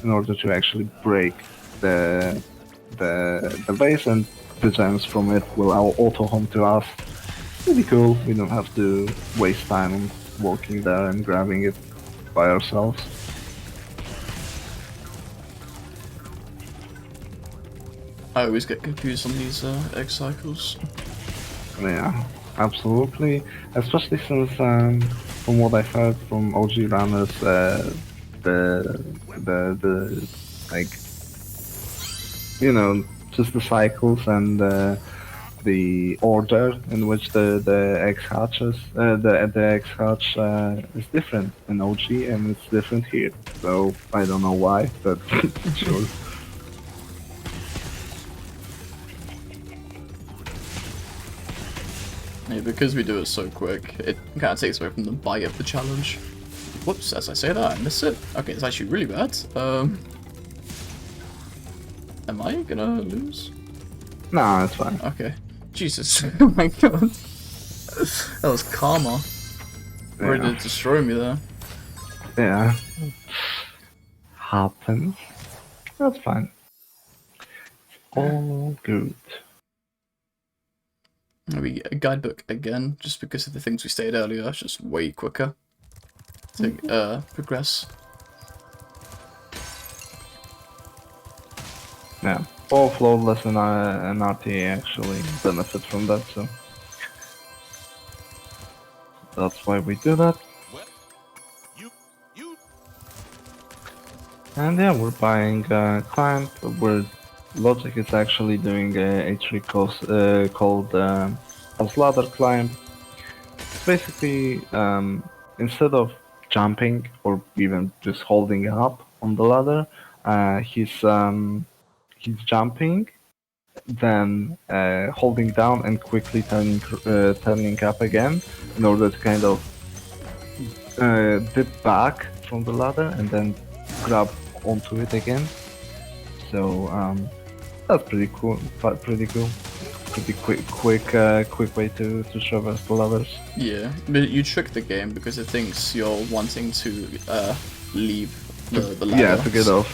in order to actually break the base, and the gems from it will auto home to us. Pretty cool. We don't have to waste time walking there and grabbing it by ourselves. I always get confused on these egg cycles. Yeah, absolutely. Especially since, from what I've heard from OG runners, the like, just the cycles and the order in which the eggs hatches, the eggs hatch is different in OG, and it's different here. So I don't know why, but sure. Yeah, because we do it so quick, it kind of takes away from the bite of the challenge. Whoops, as I say that, I missed it. Okay, it's actually really bad. Am I gonna lose? Nah, it's fine. Okay. Jesus. Oh my god. That was karma. Ready to destroy me there. Yeah. Happens. That's fine. All good. We get a guidebook again, just because of the things we stated earlier. It's just way quicker to progress. Yeah, all flawless and RTA actually benefit from that, so that's why we do that. And yeah, we're buying Climb, where Logic is actually doing a trick called as Ladder Climb. It's basically, instead of jumping or even just holding up on the ladder, he's jumping, then holding down and quickly turning up again in order to kind of dip back from the ladder and then grab onto it again. So that's pretty cool. Pretty quick way to traverse the ladders. Yeah, but you trick the game because it thinks you're wanting to leave the ladder. Yeah, to get off.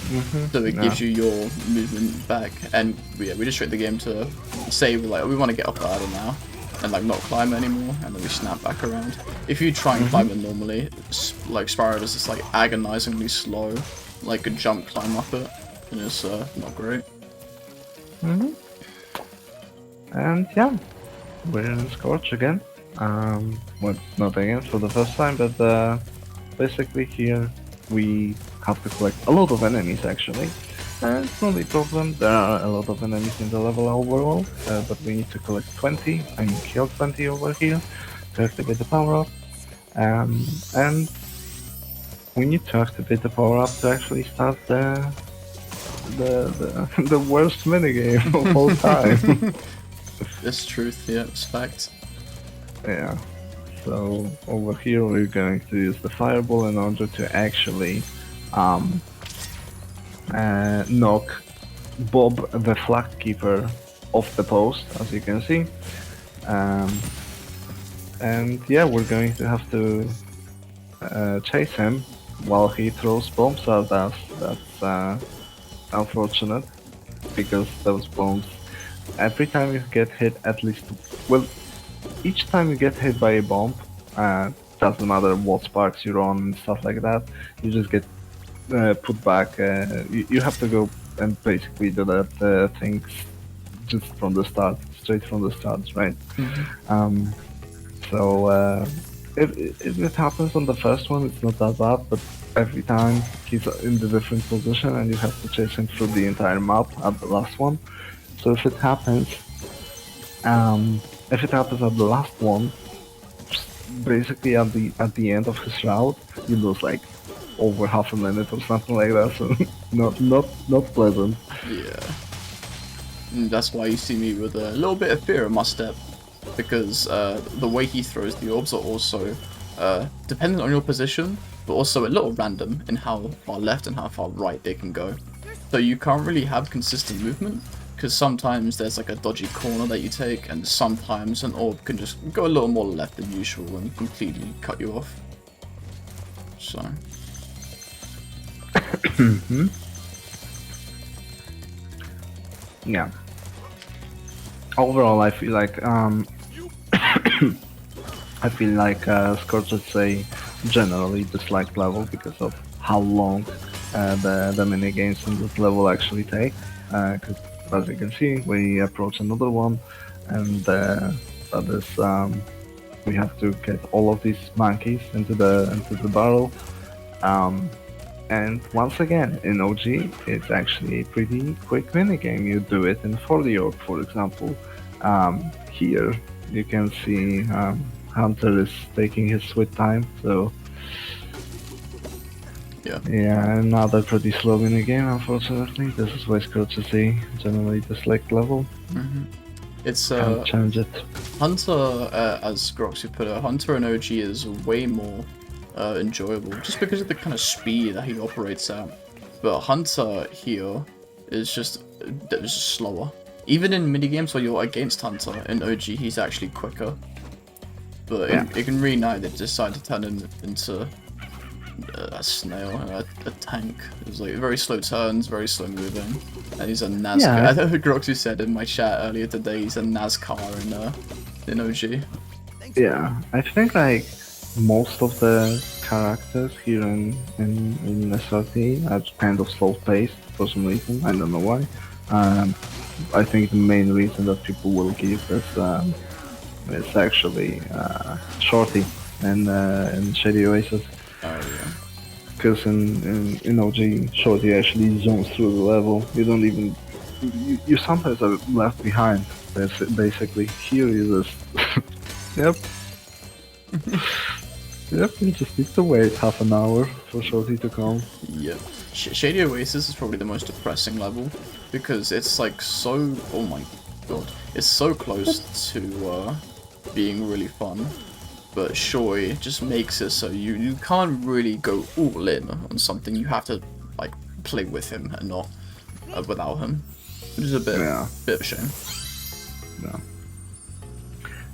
So it gives you your movement back, and we just trick the game to say like we want to get off the ladder now, and like not climb anymore, and then we snap back around. If you try and climb it normally, like Spyro is just like agonizingly slow, like a jump climb up it, and it's not great. And yeah, we're in Scorch again. Well, not again for the first time, but basically here we have to collect a lot of enemies actually. It's not a problem, there are a lot of enemies in the level overall, but we need to collect 20, I mean kill 20 over here to activate the power up. And we need to activate the power-up to actually start the worst minigame of all time. It's truth, yeah, it's fact. Yeah. So over here we're going to use the fireball in order to actually knock Bob the flag keeper off the post, as you can see. And yeah, we're going to have to chase him while he throws bombs at us. That's unfortunate, because those bombs, every time you get hit at least, well, each time you get hit by a bomb, doesn't matter what sparks you're on and stuff like that, you just get put back. You have to go and basically do that things just from the start, straight from the start, right? So if it happens on the first one, it's not that bad, but every time he's in the different position and you have to chase him through the entire map at the last one. So if it happens at the last one, basically at the end of his route, you lose like over half a minute or something like that. So not pleasant. Yeah. And that's why you see me with a little bit of fear in my step, because the way he throws the orbs are also dependent on your position, but also a little random in how far left and how far right they can go. So you can't really have consistent movement, because sometimes there's like a dodgy corner that you take, and sometimes an orb can just go a little more left than usual and completely cut you off. So. Yeah. Overall, I feel like Scorch is a generally disliked level because of how long the mini games in this level actually take. Because as you can see, we approach another one, and that is we have to get all of these monkeys into the barrel. And once again, in OG, it's actually a pretty quick minigame. You do it in 40 orb, for example. Here, you can see Hunter is taking his sweet time, so... Yeah, another pretty slow minigame, unfortunately. This is why Scorch is a generally disliked level. It's Can't change it. Hunter, as Groxy put it, Hunter in OG is way more enjoyable, just because of the kind of speed that he operates at. But Hunter here is just slower. Even in minigames where you're against Hunter in OG, he's actually quicker. But in Reignited, they decided to turn him into a snail, a tank. It was like very slow turns, very slow moving, and he's a NASCAR. Yeah. I think Groxy said in my chat earlier today he's a NASCAR in OG. Yeah, I think like most of the characters here in SRT are kind of slow paced for some reason. I don't know why. I think the main reason that people will give is actually Shorty and Shady Oasis. Oh yeah. Because in OG, Shorty actually zones through the level. You don't even... You sometimes are left behind, basically. Here you just... Yep. Yep, you just need to wait half an hour for Shorty to come. Yep. Shady Oasis is probably the most depressing level, because it's like so... Oh my god. It's so close to being really fun. But Shoy just makes it so you can't really go all in on something. You have to like play with him and not without him, which is a bit of a shame. Yeah.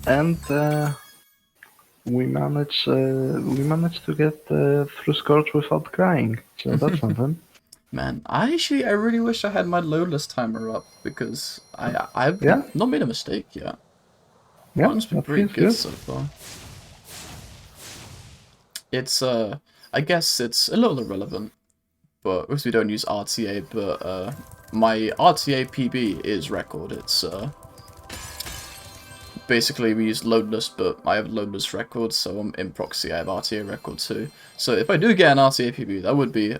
And we managed to get through Scorch without crying, so that's something. Man, I really wish I had my loadless timer up, because I've not made a mistake yet. Yeah, Mine's been pretty good so far. It's I guess it's a little irrelevant, but because we don't use RTA, but my RTA PB is record. It's basically we use loadless, but I have loadless record, so I'm in proxy. I have RTA record too. So if I do get an RTA PB, that would be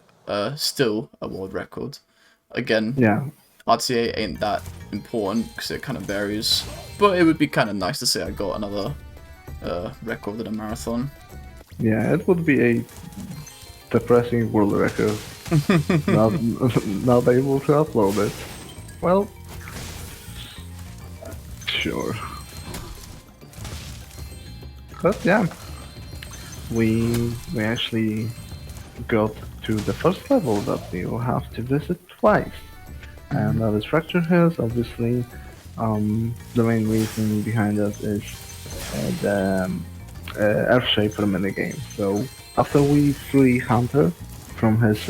still a world record. Again, RTA ain't that important because it kind of varies, but it would be kind of nice to say I got another record in a marathon. Yeah, it would be a depressing world record. not, not able to upload it. Well, sure. But yeah, we actually got to the first level that we will have to visit twice, and that is Fracture Hills. Obviously, the main reason behind that is the Earth Shaper minigame. So after we free Hunter from his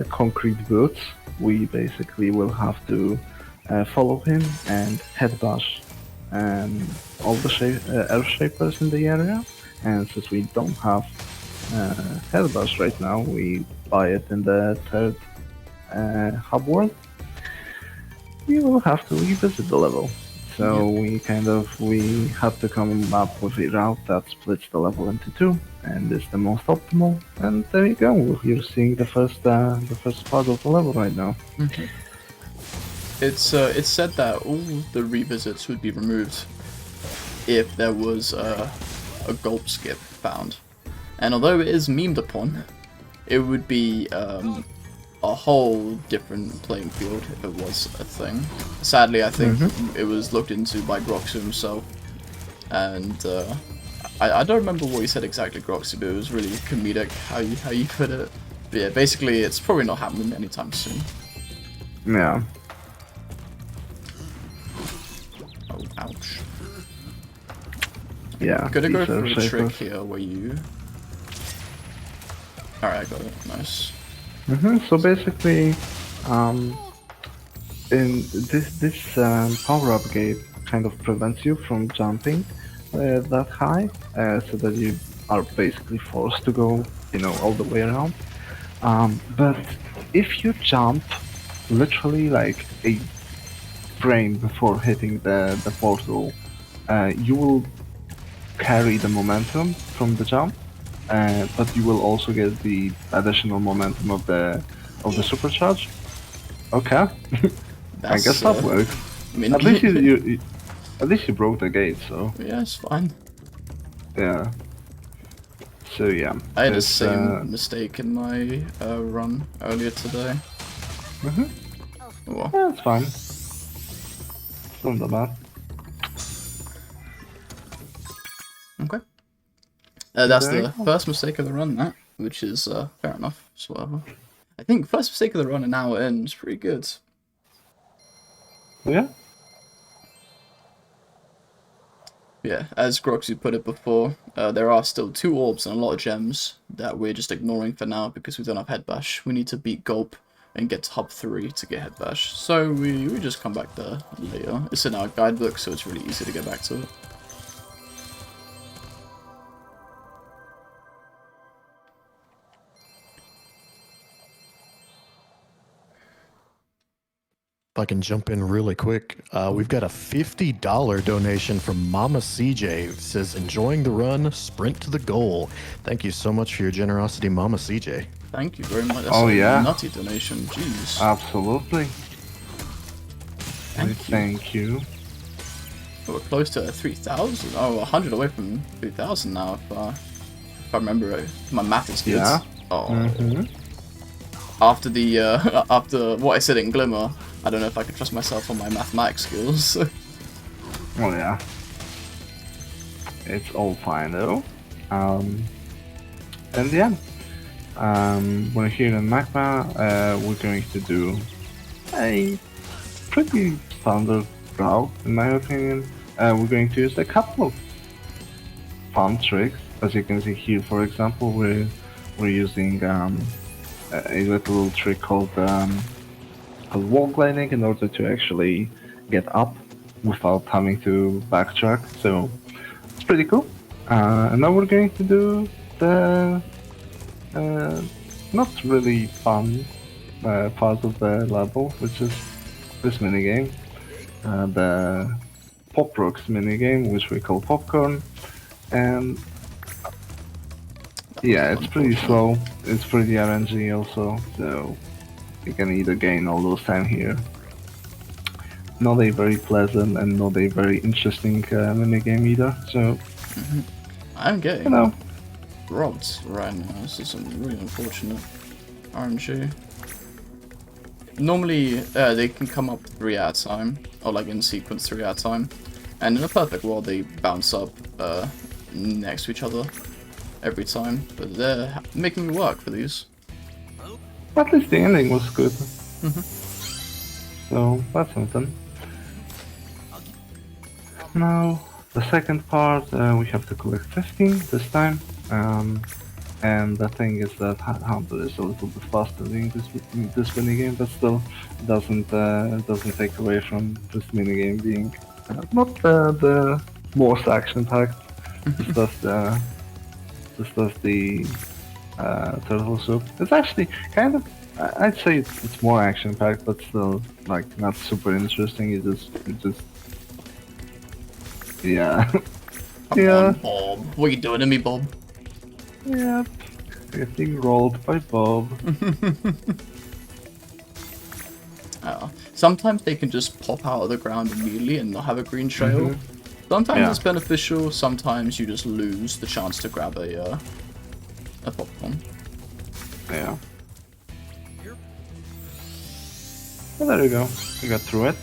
concrete boots, we basically will have to follow him and headbash all the Earth Shapers in the area. And since we don't have headbash right now, we buy it in the third hub world. We will have to revisit the level. So we have to come up with a route that splits the level into two, and is the most optimal. And there you go. You're seeing the first part of the level right now. Mm-hmm. It's said that all the revisits would be removed if there was a gulp skip found, and although it is memed upon, it would be a whole different playing field if it was a thing. Sadly, I think it was looked into by Groxu himself, and I don't remember what he said exactly, Groxu, but it was really comedic how you put it. But yeah, basically, it's probably not happening anytime soon. Yeah. Oh, ouch. Yeah. I'm gonna go for a Shapers. trick here where you... Alright, I got it. Nice. So basically, in this power-up gate kind of prevents you from jumping that high, so that you are basically forced to go, all the way around. But if you jump literally like a frame before hitting the portal, you will carry the momentum from the jump. But you will also get the additional momentum of the supercharge. Okay, I guess that works. I mean, At least you at least you broke the gate, so yeah, it's fine. yeah. So yeah, I had the same mistake in my run earlier today. Oh, well. Yeah, it's fine. It's not that bad. Okay. That's the first mistake of the run, which is fair enough. So whatever. I think first mistake of the run an hour in is pretty good. Yeah. Yeah, as Groxy put it before, there are still 2 orbs and a lot of gems that we're just ignoring for now because we don't have Head Bash. We need to beat Gulp and get to Hub 3 to get Head Bash. So we just come back there later. It's in our guidebook, so it's really easy to get back to it. If I can jump in really quick, we've got a $50 donation from Mama CJ. It says, enjoying the run, sprint to the goal. Thank you so much for your generosity, Mama CJ. Thank you very much. That's Oh, yeah. Nutty donation. Jeez. Absolutely. Thank you. We're close to 3,000. Oh, 100 away from 3,000 now, if I remember it. My math is good. Yeah. Oh. After the after what I said in Glimmer, I don't know if I can trust myself on my mathematics skills. Oh yeah. It's all fine though. And yeah. We're here in Magma. We're going to do a pretty standard route, in my opinion. We're going to use a couple of fun tricks. As you can see here, for example, we're using a little trick called wall gliding in order to actually get up without having to backtrack. So it's pretty cool. And now we're going to do the not really fun part of the level, which is this minigame, the Pop Rocks minigame, which we call Popcorn. And yeah, it's pretty slow, it's pretty RNG also, so you can either gain all those time here. Not a very pleasant and not a very interesting minigame either, so I'm getting. you know, robbed right now. This is some really unfortunate RNG. Normally, they can come up 3 at a time, or like in sequence 3 at a time. And in a perfect world, they bounce up next to each other every time. But they're making me work for these. At least the ending was good. So that's something. Now, the second part, we have to collect 15 this time. And the thing is that Hunter is a little bit faster doing this minigame, but still doesn't take away from this minigame being not the most action-packed. This does the turtle soup. It's actually kind of, I'd say it's more action-packed, but still like not super interesting. It just yeah. Come on, Bob. What are you doing to me, Bob? Yep. Getting rolled by Bob. Sometimes they can just pop out of the ground immediately and not have a green trail. Sometimes it's beneficial, sometimes you just lose the chance to grab a popcorn. Yeah. Well, there you go. We got through it.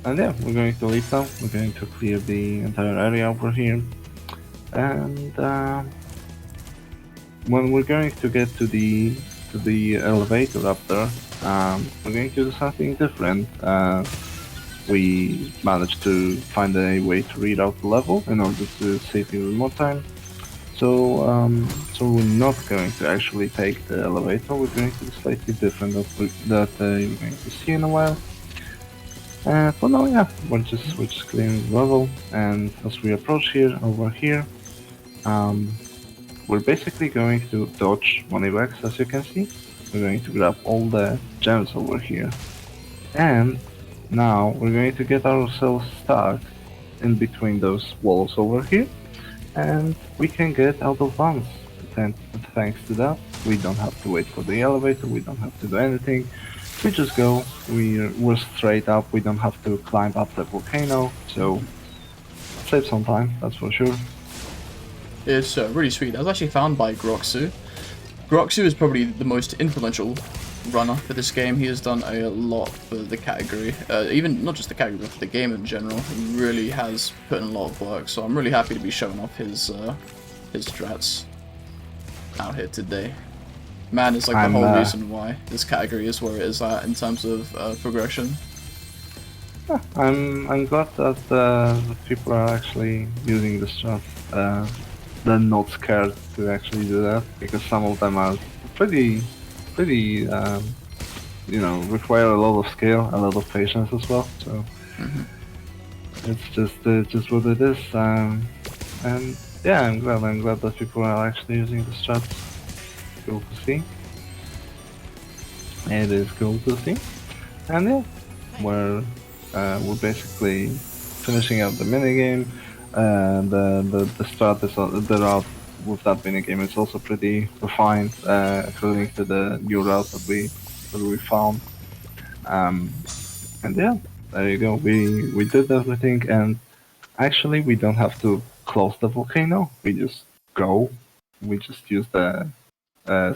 And yeah, we're going to leave now. We're going to clear the entire area over here. And when we're going to get to the elevator up there, we're going to do something different. We managed to find a way to read out the level in order to save even more time. So we're not going to actually take the elevator. We're going to do slightly different that you're going to see in a while. For now, yeah, we're just clearing the level, and as we approach over here, we're basically going to dodge moneybags, as you can see. We're going to grab all the gems over here, and now we're going to get ourselves stuck in between those walls over here, and we can get out of bounds. And thanks to that, we don't have to wait for the elevator, we don't have to do anything. We just go, we're straight up, we don't have to climb up the volcano, so save some time, that's for sure. It's really sweet. That was actually found by Groxu. Groxu is probably the most influential runner for this game. He has done a lot for the category, even not just the category, but for the game in general. He really has put in a lot of work, so I'm really happy to be showing off his strats out here today. Man, it's like the whole reason why this category is where it is at in terms of progression. I'm glad that people are actually using the strat. They're not scared to actually do that, because some of them are pretty, you know, require a lot of skill, a lot of patience as well. So it's just what it is. And yeah, I'm glad that people are actually using the strats. Cool to see. It is cool to see. And yeah, we're basically finishing up the minigame. The strat is the route with that minigame is also pretty refined, according to the new route that we found. And yeah, there you go. We did everything, and actually we don't have to close the volcano. We just go. We just use the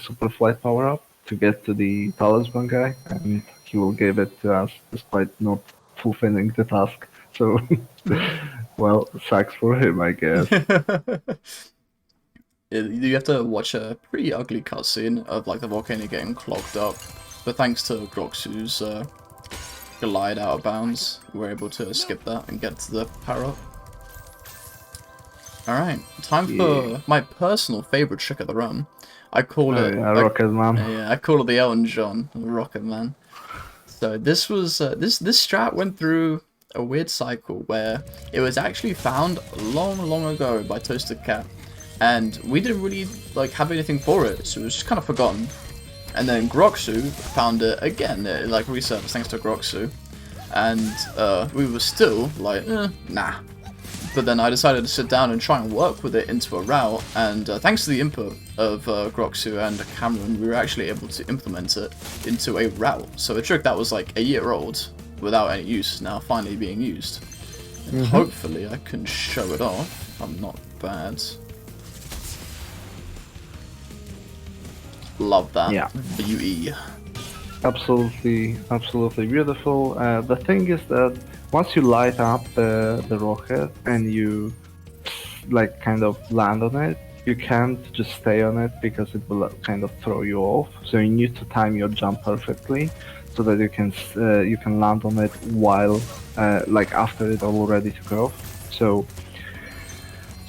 super flight power up to get to the talisman guy, and he will give it to us despite not fulfilling the task. So, well, sucks for him, I guess. You have to watch a pretty ugly cutscene of like the volcano getting clogged up, but thanks to Groxu's glide out of bounds, we're able to skip that and get to the power up. Alright, time for my personal favourite trick of the run. I call it Rocket Man. Yeah, I call it the Elton John, Rocket Man. So this was this strat went through a weird cycle where it was actually found long ago by Toasted Cat, and we didn't really like have anything for it, so it was just kind of forgotten. And then Groxu found it again, it like resurfaced thanks to Groxu, and we were still like, nah. But then I decided to sit down and try and work with it into a route, and thanks to the input of Groxu and Cameron, we were actually able to implement it into a route. So a trick that was like a year old without any use is now finally being used. And hopefully I can show it off. I'm not bad. Love that. Yeah. Beauty. Absolutely beautiful. The thing is that once you light up the rocket and you like kind of land on it, you can't just stay on it because it will kind of throw you off. So you need to time your jump perfectly so that you can land on it while like after it all ready to go. So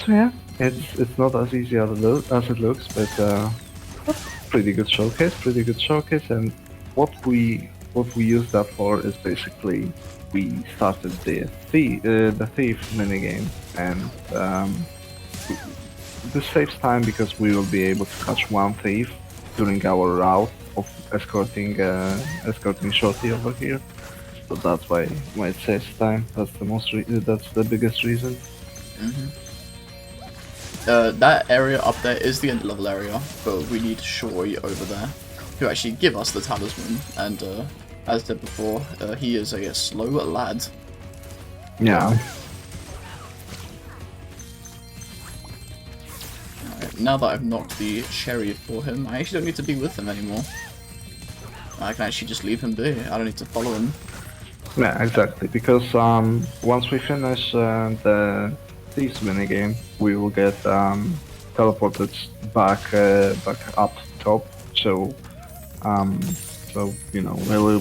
yeah, it's not as easy as it looks, but pretty good showcase. And what we use that for is basically we started the thief minigame, and this saves time because we will be able to catch one thief during our route of escorting Shorty over here. So that's why it saves time. That's the biggest reason. That area up there is the end level area, but we need Shory over there to actually give us the talisman. And as I said before, he is a slow lad. Yeah. Alright, now that I've knocked the cherry for him, I actually don't need to be with him anymore. I can actually just leave him be. I don't need to follow him. Yeah, exactly. Because once we finish the Thieves minigame, we will get teleported back up top. So you know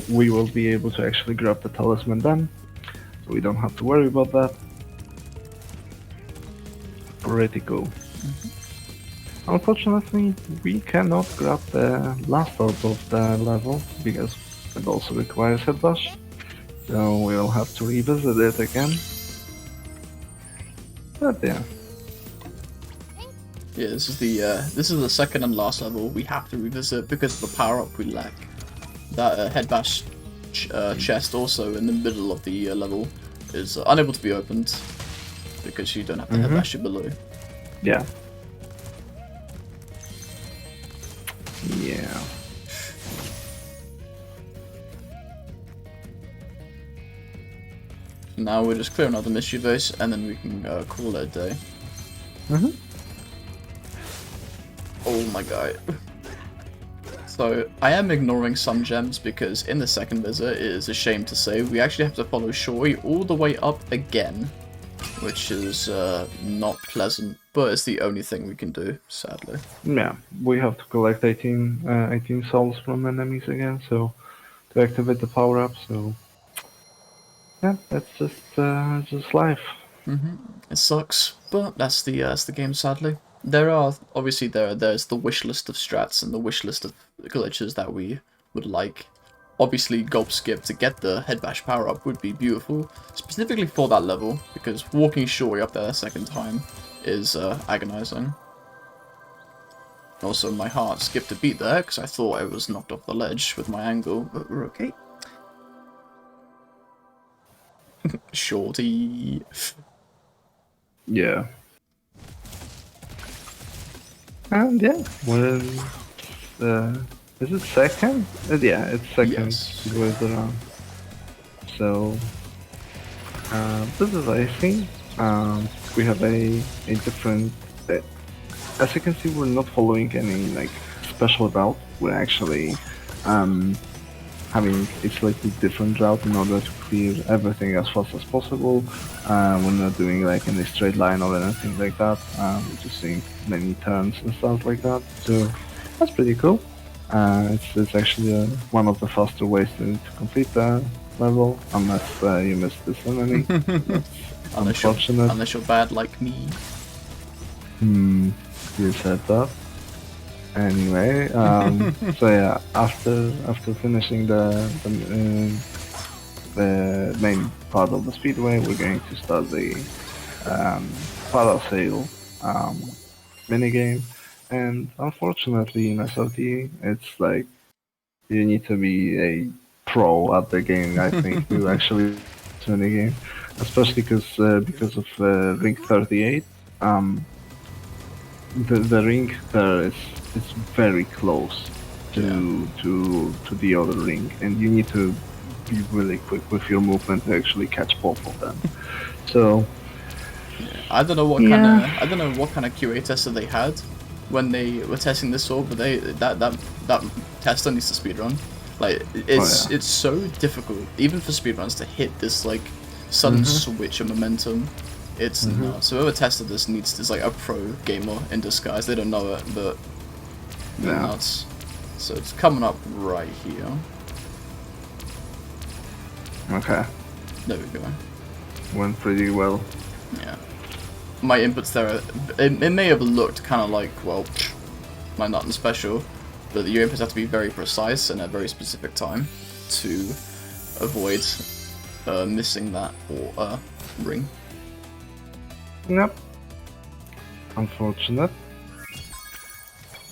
we will be able to actually grab the talisman then. So we don't have to worry about that. Pretty cool. Unfortunately, we cannot grab the last orb of the level because it also requires head bash. So we'll have to revisit it again. But yeah. Yeah, this is the second and last level we have to revisit because of the power up we lack. That head bash chest also in the middle of the level is unable to be opened because you don't have the head bash below. Yeah. Yeah. Now we're just clearing out the mystery base and then we can call it a day. Oh my god. So, I am ignoring some gems because in the second visit, it is a shame to say, we actually have to follow Shory all the way up again. Which is not pleasant, but it's the only thing we can do, sadly. Yeah, we have to collect 18 souls from enemies again, so to activate the power up. So yeah, that's just life. It sucks, but that's the game, sadly. There are obviously there's the wish list of strats and the wish list of glitches that we would like. Obviously, gulp skip to get the head bash power up would be beautiful, specifically for that level, because walking Shory up there a second time is agonizing. Also, my heart skipped a beat there because I thought I was knocked off the ledge with my angle, but we're okay. Shorty. Yeah. And yeah, we're is it second? Yeah, it's second. Yes. Goes around. So this is I think we have a different. As you can see, we're not following any like special route. We're actually having a slightly different route in order to clear everything as fast as possible. We're not doing like any straight line or anything like that. We're just doing many turns and stuff like that. So that's pretty cool. It's actually one of the faster ways to complete the level, unless you miss this enemy. Unfortunate. Unless you're bad like me. You said that. Anyway, so yeah, after finishing the main part of the speedway, we're going to start the parasail minigame. And unfortunately, in SRT, it's like you need to be a pro at the game, I think, to actually win the game. Especially because of Ring 38. The ring there is very close to the other ring, and you need to be really quick with your movement to actually catch both of them. So I don't know what kind of QA tester they had when they were testing this sword, but that tester needs to speedrun. Like it's so difficult, even for speedruns, to hit this like sudden switch of momentum. It's nuts. So whoever tested this is like a pro gamer in disguise. They don't know it, but they're nuts. So it's coming up right here. Okay. There we go. Went pretty well. Yeah. My inputs there, it may have looked kind of like, well, like nothing special, but your inputs have to be very precise and at a very specific time to avoid missing that or ring. Yep. Unfortunate.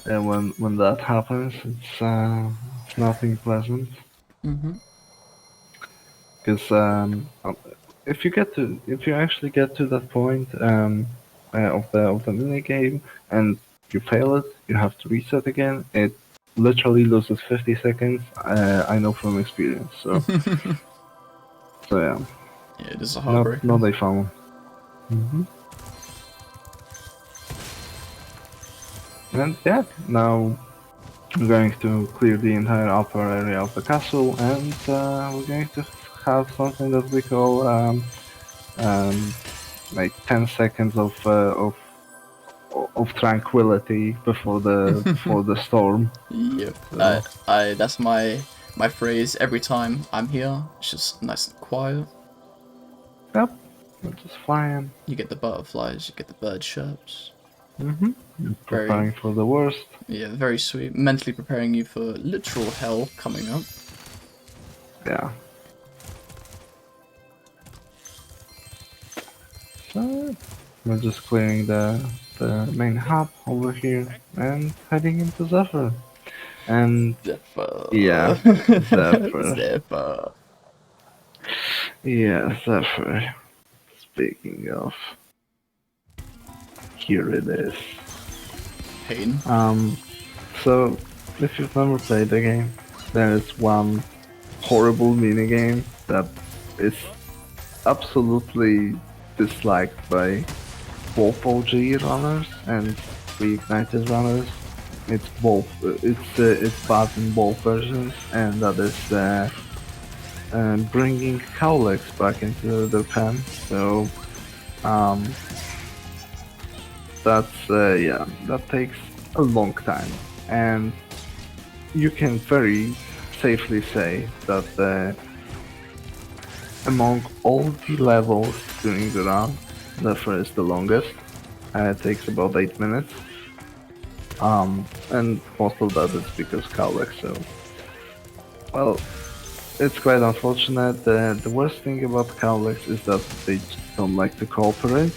And when that happens, it's nothing pleasant. Because if you actually get to that point of the mini game and you fail it, you have to reset again. It literally loses 50 seconds. I know from experience. So so yeah. Yeah, it is a heartbreaker. Not a fun one. And yeah, now we're going to clear the entire upper area of the castle, and we're going to have something that we call like 10 seconds of tranquility before the storm. Yep. So. That's my phrase every time I'm here. It's just nice and quiet. Yep, we're just flying. You get the butterflies, you get the bird chirps. Preparing for the worst. Yeah, very sweet. Mentally preparing you for literal hell coming up. Yeah. So we're just clearing the main hub over here and heading into Zephyr. And Zephyr. yeah, Zephyr. Zephyr. Yeah, Zephyr. Speaking of, here it is. Pain. So if you've never played the game, there is one horrible minigame that is absolutely disliked by both OG runners and Reignited runners. It's both. It's bad in both versions, and that is bringing cowlicks back into the pen. So that takes a long time, and you can very safely say that among all the levels during the run, Zephyr is the longest. It takes about 8 minutes. And most of that is because cowlicks, so... Well, it's quite unfortunate. The worst thing about cowlicks is that they don't like to cooperate.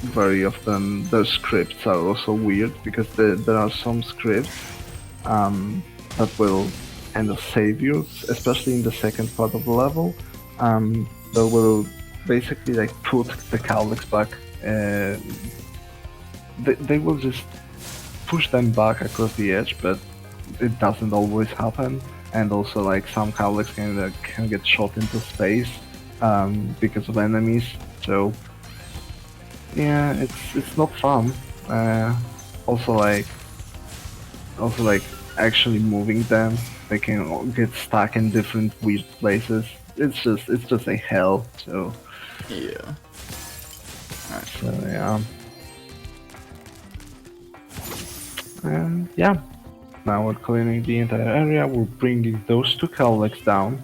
Very often their scripts are also weird, because there are some scripts that will kind of save you, especially in the second part of the level. That will basically like put the cowlicks back. They will just push them back across the edge, but it doesn't always happen. And also, like, some cowlicks can get shot into space because of enemies. So yeah, it's not fun. Also like actually moving them, they can get stuck in different weird places. It's just a hell. So yeah. Alright. So yeah. And yeah, now we're clearing the entire area. We're bringing those two cowlicks down,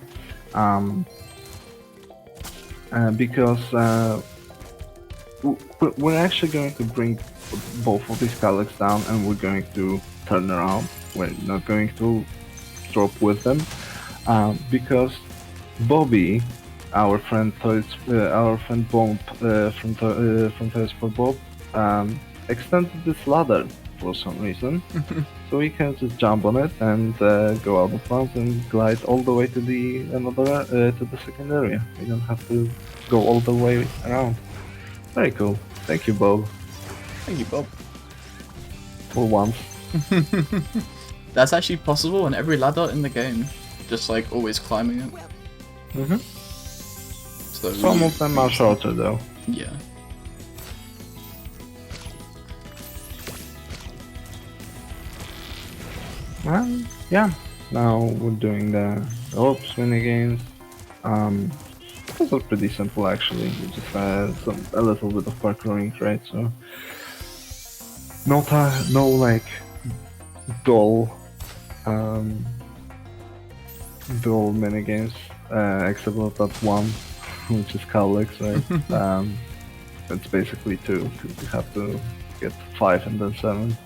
because we're actually going to bring both of these cowlicks down, and we're going to turn around. We're not going to drop with them, because Bobby, our friend Bomb from Toys for Bob, extended this ladder for some reason, so we can just jump on it and go out of bounds and glide all the way to the second area. We don't have to go all the way around. Very cool. Thank you, Bob. Thank you, Bob. For once. That's actually possible on every ladder in the game. Just like always climbing it. So Some of them are shorter though. Yeah. Yeah. Now we're doing the ops minigames. Those are pretty simple actually. You just a little bit of parkouring, right? So no like dull dual minigames, except for that one, which is Calyx, right? It's basically two, because you have to get 5 and then 7.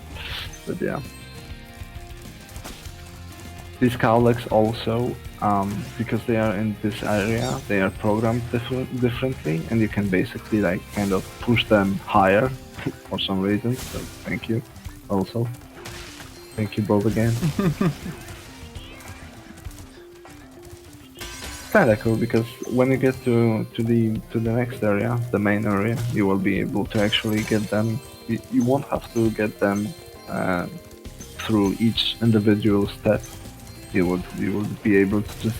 But yeah. These Calyx also, because they are in this area, they are programmed differently, and you can basically like kind of push them higher for some reason. So thank you, also. Thank you both again. Kinda cool because when you get to the next area, the main area, you will be able to actually get them. You won't have to get them through each individual step. You would be able to just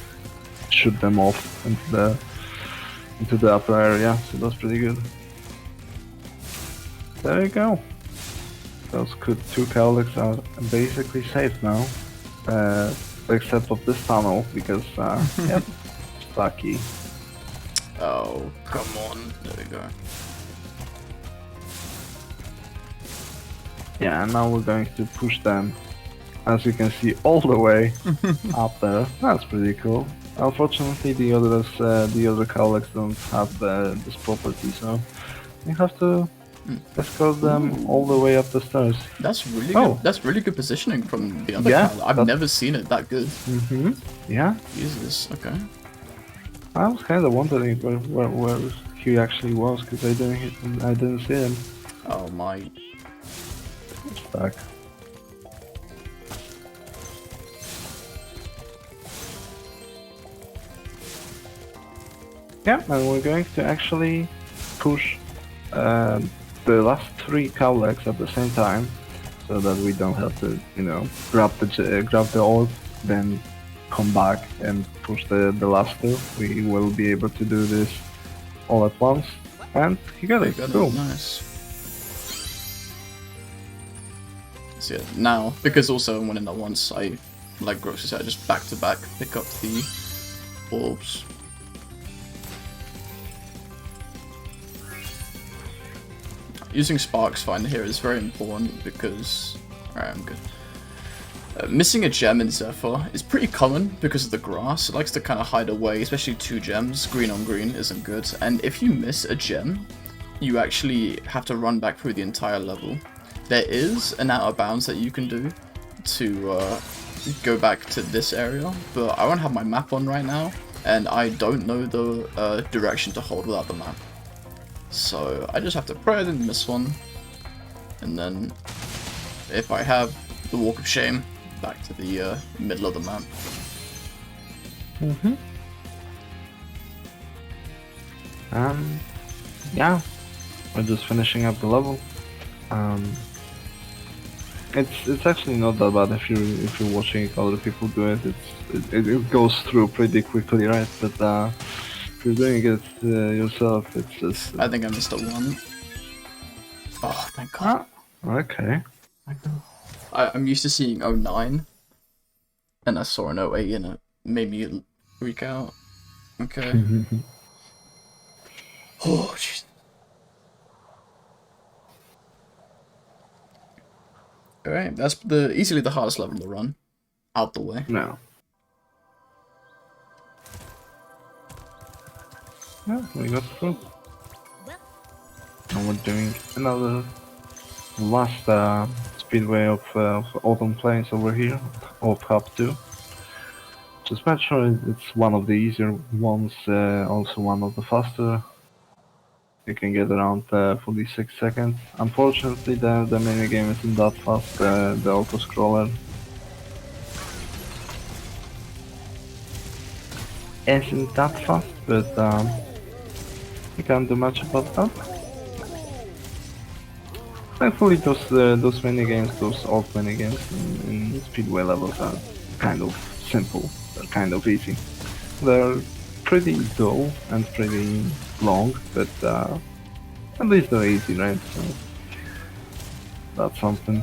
shoot them off into the upper area. So that's pretty good. There you go. Those two Calyx are basically safe now, except of this tunnel because yeah. Lucky. Oh, come on. There we go. Yeah, and now we're going to push them, as you can see, all the way up there. That's pretty cool. Unfortunately, the other Calyx don't have this property, so you have to escort them all the way up the stairs. That's really good. That's really good positioning from the other Calyx. I've never seen it that good. Yeah. Jesus. Okay. I was kind of wondering where he actually was because I didn't see him. Oh my. Back. Yeah, and we're going to actually push the last 3 Calyx at the same time, so that we don't have to, you know, grab the orb, then come back and push the last 2. We will be able to do this all at once, and he got it. Cool. Nice. So yeah, now because also I'm winning at once, I like Gross said, I just back to back pick up the orbs. Using Sparks Finder here is very important because alright, I'm good. Missing a gem in Zephyr is pretty common because of the grass. It likes to kind of hide away, especially 2 gems. Green on green isn't good. And if you miss a gem, you actually have to run back through the entire level. There is an out of bounds that you can do to go back to this area, but I won't have my map on right now, and I don't know the direction to hold without the map. So I just have to pray I didn't miss one, and then if I have the Walk of Shame, back to the middle of the map. Yeah, we're just finishing up the level. It's actually not that bad if you're watching other people do it. It goes through pretty quickly, right? But if you're doing it yourself, it's just. I think I missed a 1. Oh, thank God. Okay. I'm used to seeing 09, and I saw an 08 and it made me freak out. Okay. Oh, jeez. Alright, that's easily the hardest level to run. Out the way. No. Yeah, we got through. And we're doing another last speedway of Autumn Plains over here, of Hub 2. Just make sure it's one of the easier ones, also one of the faster. You can get around 46 seconds. Unfortunately, the minigame isn't that fast, the auto-scroller isn't that fast, but you can't do much about that. Thankfully, those minigames, those old minigames in Speedway levels are kind of simple. They're kind of easy. They're pretty dull and pretty long, but at least they're easy, right? So that's something.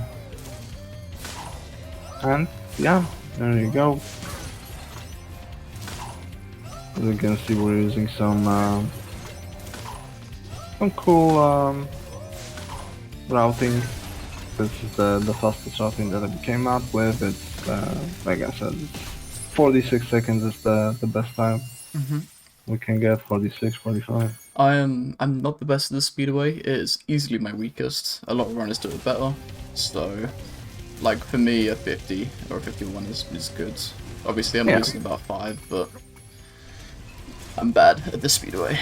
And yeah, there you go. As you can see, we're using some cool routing. This is the fastest routing that I came up with. It's like I said, 46 seconds is the best time we can get. 46, 45. I'm not the best at the Speedway. It is easily my weakest. A lot of runners do it better. So, like for me, a 50 or a 51 is good. Obviously, I'm losing about 5, but I'm bad at the Speedway.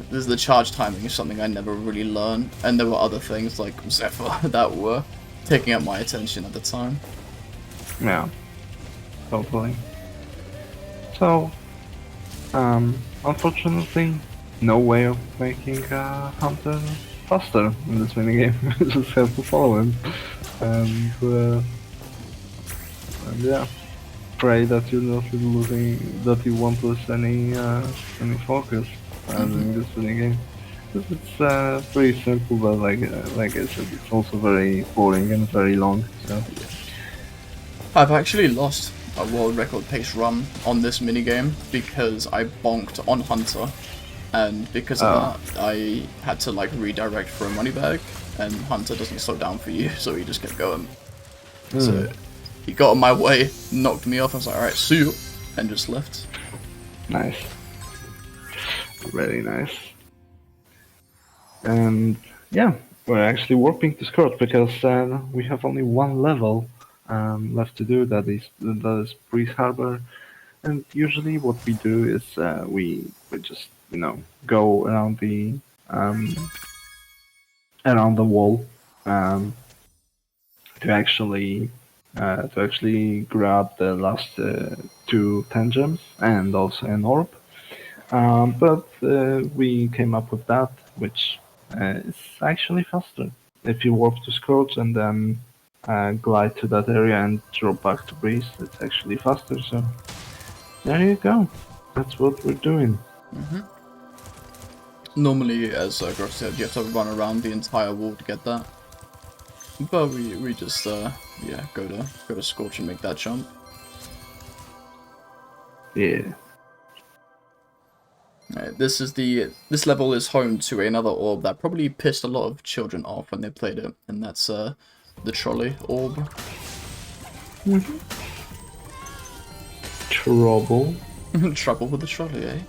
The charge timing is something I never really learned, and there were other things like Zephyr that were taking up my attention at the time. Yeah, totally. So, unfortunately, no way of making Hunter faster in this minigame. You just have to follow him, and yeah, pray that you're not losing, that you won't lose any focus in this minigame. It's pretty simple, but like I said, it's also very boring and very long. So I've actually lost a world record pace run on this minigame because I bonked on Hunter, and because of that I had to like redirect for a money bag, and Hunter doesn't slow down for you, so he just kept going. So he got in my way, knocked me off, I was like, alright, see you, and just left. nice, really nice. And yeah, we're actually warping to Skirt because we have only one level left to do. That is Breeze Harbor, and usually what we do is we just go around the wall to actually grab the last 2 tangems and also an orb. But we came up with that, which is actually faster. If you warp to Scourge and then glide to that area and drop back to Breeze, it's actually faster. So there you go. That's what we're doing. Normally, as Grox said, you have to run around the entire wall to get that. But we just yeah, go to Scorch and make that jump. Yeah. Right, this level is home to another orb that probably pissed a lot of children off when they played it, and that's the trolley orb. Trouble. Trouble with the trolley, eh?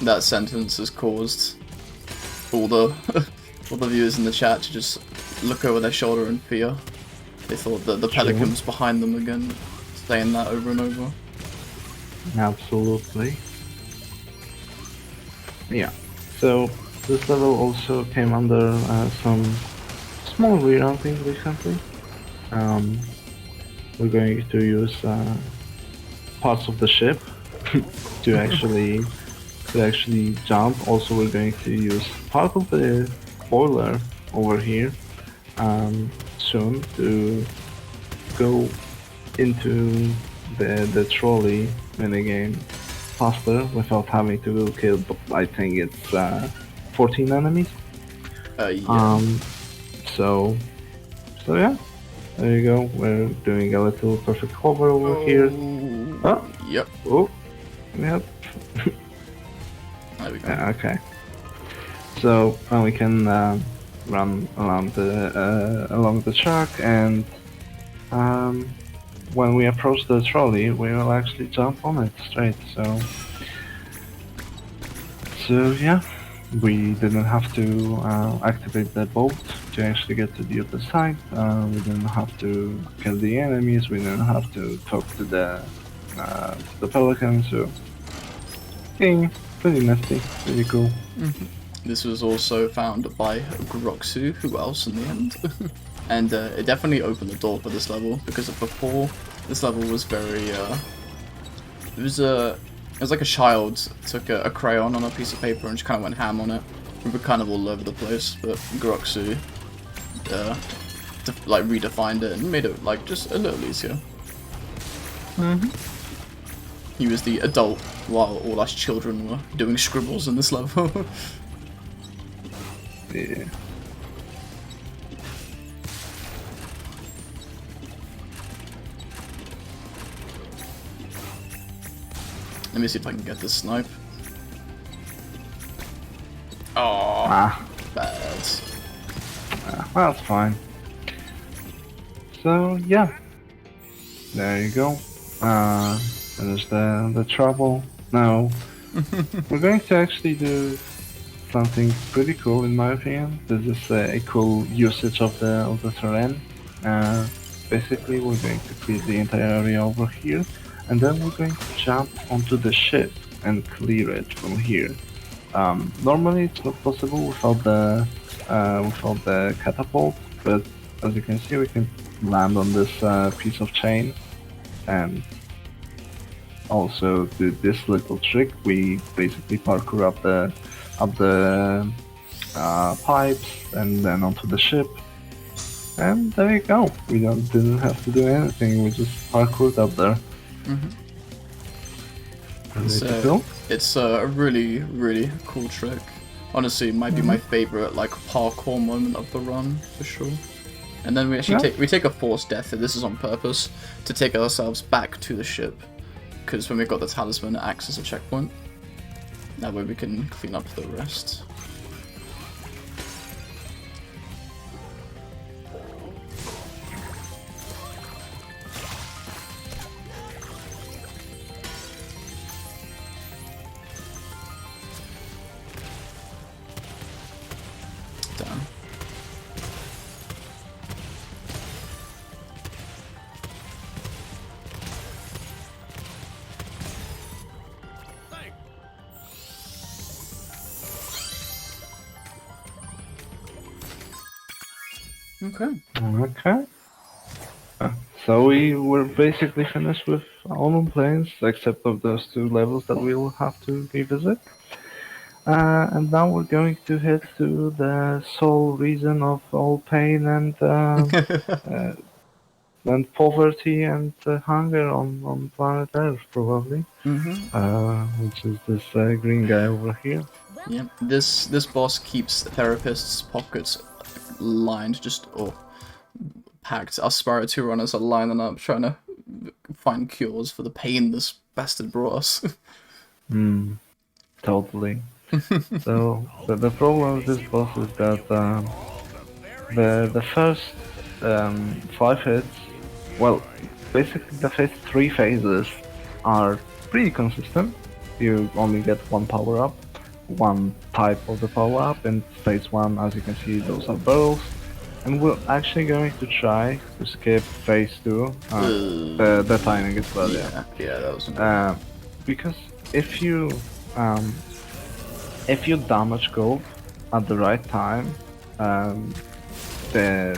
That sentence has caused all the all the viewers in the chat to just look over their shoulder in fear. They thought that the pelicans behind them again, saying that over and over. Absolutely. Yeah. So this level also came under some small rerouting recently. We're going to use parts of the ship to actually jump. Also, we're going to use part of the boiler over here soon to go into the trolley minigame faster without having to kill, I think it's 14 enemies. Yeah. So yeah, there you go. We're doing a little perfect hover over here. Oh, Yep. oh, yep. There we go. Okay. So now we can run along the track, and when we approach the trolley, we will actually jump on it straight. So yeah, we didn't have to activate the boat to actually get to the other side. We didn't have to kill the enemies. We didn't have to talk to the pelican. So yeah, pretty nifty, pretty cool. This was also found by Groxu, who else in the end? And it definitely opened the door for this level, because before, this level was very, it was like a child took a crayon on a piece of paper and just kind of went ham on it. We were kind of all over the place, but Groxu, like redefined it and made it like just a little easier. He was the adult while all us children were doing scribbles in this level. Yeah. Let me see if I can get this snipe. Oh, Ah, bad. that's fine. So yeah, there you go. There's the trouble. Now we're going to actually do something pretty cool in my opinion. This is a cool usage of the terrain. Basically, we're going to clear the entire area over here, and then we're going to jump onto the ship and clear it from here. Normally, it's not possible without the catapult, but as you can see, we can land on this piece of chain and also do this little trick. We basically parkour up the pipes and then onto the ship, and there you go. We didn't have to do anything. We just parkoured up there. Ready to go? It's a really, really cool trick. Honestly, it might be my favorite like parkour moment of the run for sure. And then we actually take a forced death. This is on purpose to take ourselves back to the ship, because when we got the talisman, it acts as a checkpoint. That way we can clean up the rest. Damn. Okay. Okay. So we were basically finished with all on planes, except of those two levels that we'll have to revisit. And now we're going to head to the sole reason of all pain and poverty and hunger on planet Earth, probably. Which is this green guy over here. Yeah. This boss keeps therapists' pockets lined, packed. Our Spyro 2 runners are lining up trying to find cures for the pain this bastard brought us. Totally. So the problem with this boss is that the first 5 hits, well, basically the first 3 phases are pretty consistent. You only get 1 power up, 1 type of the power up. In phase 1, as you can see, those are barrels. And we're actually going to try to skip phase 2. The timing is well, yeah. Yeah, that was. Because if you damage gold at the right time, the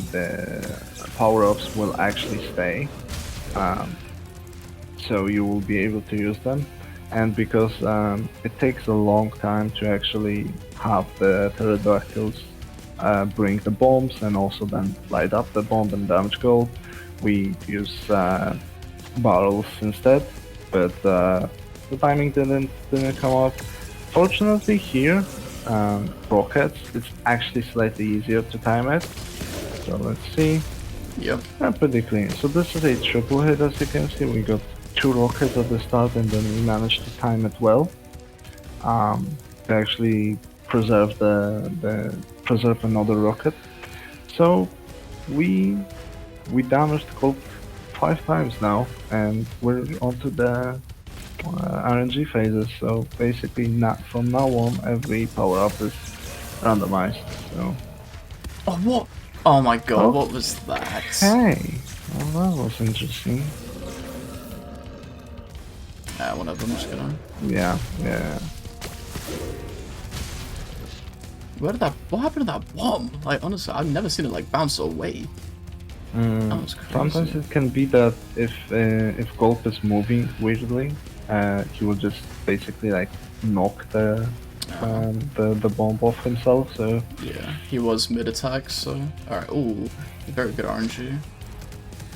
power-ups will actually stay. So you will be able to use them. And because it takes a long time to actually have the pterodactyls bring the bombs and also then light up the bomb and damage gold, we use barrels instead. But the timing didn't come up. Fortunately here, rockets, it's actually slightly easier to time it. So let's see. Yep. Pretty clean. So this is a triple hit, as you can see. We got 2 rockets at the start and then we managed to time it well. To actually preserve preserve another rocket. So we damaged gold 5 times now, and we're onto the RNG phases. So basically, from now on, every power up is randomized. So. Oh what? Oh my god! What was that? Hey, well, that was interesting. Whatever. I'm just gonna. Yeah. What happened to that bomb? Like honestly, I've never seen it like bounce away. That was crazy. Sometimes it can be that if Gulp is moving weirdly, he will just basically like knock the bomb off himself. So yeah, he was mid attack. So all right. Ooh, very good RNG.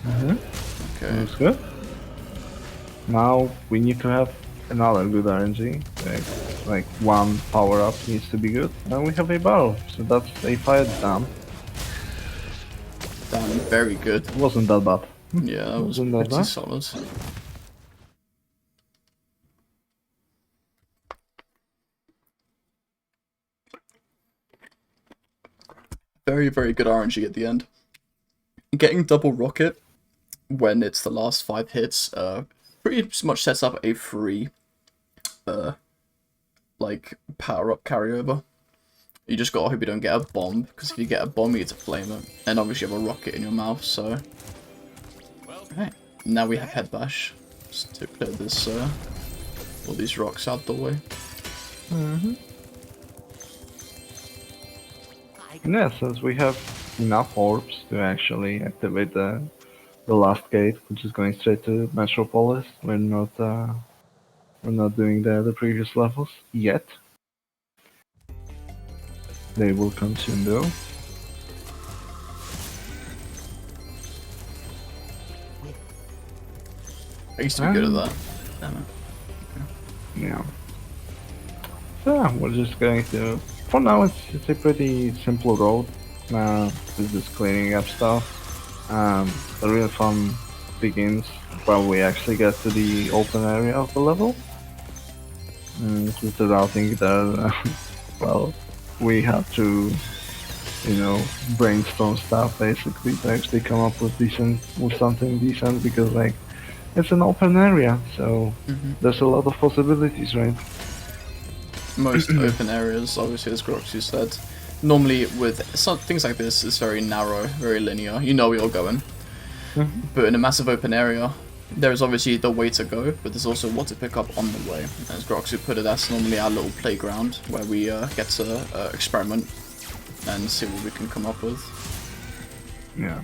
Okay. That's good. now we need to have another good RNG. Like one power up needs to be good, and we have a barrel, so that's a fire dam. Damn, very good. It wasn't that bad. Yeah, that was Wasn't that pretty bad? solid. Very, very good RNG at the end. Getting double rocket when it's the last 5 hits, pretty much sets up a free, like, power-up carryover. You just gotta hope you don't get a bomb, because if you get a bomb, you get to flame it. And obviously you have a rocket in your mouth, so... Okay, now we have head bash. Just to clear this, all these rocks out the way. Yeah, since we have enough orbs to actually activate the last gate, which is going straight to Metropolis, we're not doing the previous levels yet. They will come soon though. I used to be good at that. Damn it. Yeah. So yeah, we're just going to. For now, it's a pretty simple road. It's just cleaning up stuff. The real fun begins when we actually get to the open area of the level. With the routing there, well, we have to, brainstorm stuff basically to actually come up with something decent, because like it's an open area, so there's a lot of possibilities, right? Most open areas, obviously, as Groxy said. Normally, with things like this, it's very narrow, very linear. You know where you're going. But in a massive open area, there is obviously the way to go, but there's also what to pick up on the way. As Groxy put it, that's normally our little playground where we get to experiment and see what we can come up with. Yeah.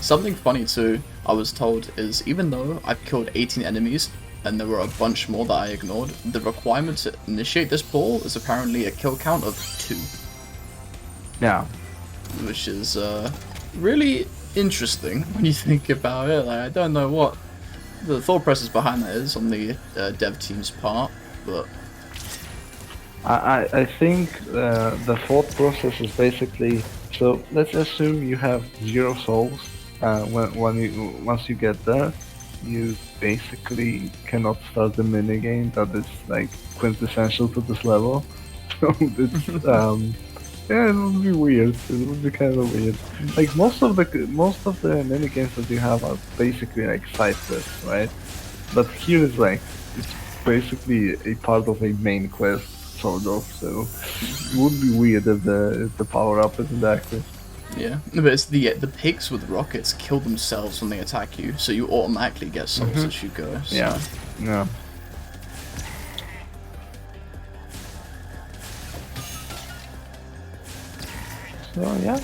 Something funny too, I was told, is even though I've killed 18 enemies, and there were a bunch more that I ignored, the requirement to initiate this ball is apparently a kill count of 2. Yeah. Which is really interesting when you think about it. Like, I don't know what the thought process behind that is on the dev team's part, but... I think the thought process is basically, so let's assume you have 0 souls. Once you get there, you basically cannot start the minigame that is like quintessential to this level. So it's yeah, it would be weird. It would be kind of weird. Like most of the minigames that you have are basically like side quests, right? But here is like it's basically a part of a main quest, sort of. So it would be weird if the power up isn't active. Yeah, but it's the pigs with rockets kill themselves when they attack you, so you automatically get souls as you go. So. Yeah. Yeah. So yeah,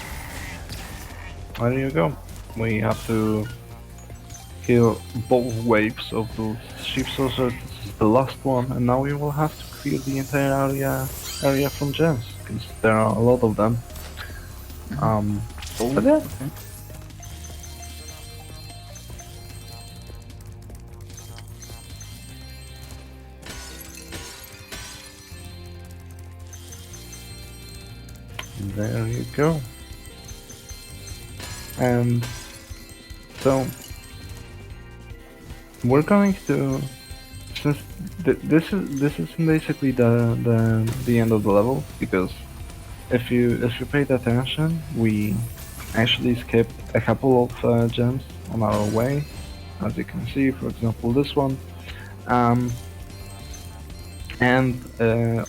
there you go. We have to kill both waves of those sheep sorcerers. This is the last one, and now we will have to clear the entire area from gems, because there are a lot of them. But yeah. Okay. There you go. And so we're going to, since this is basically the end of the level, because if you paid attention, we actually skipped a couple of gems on our way, as you can see, for example this one, and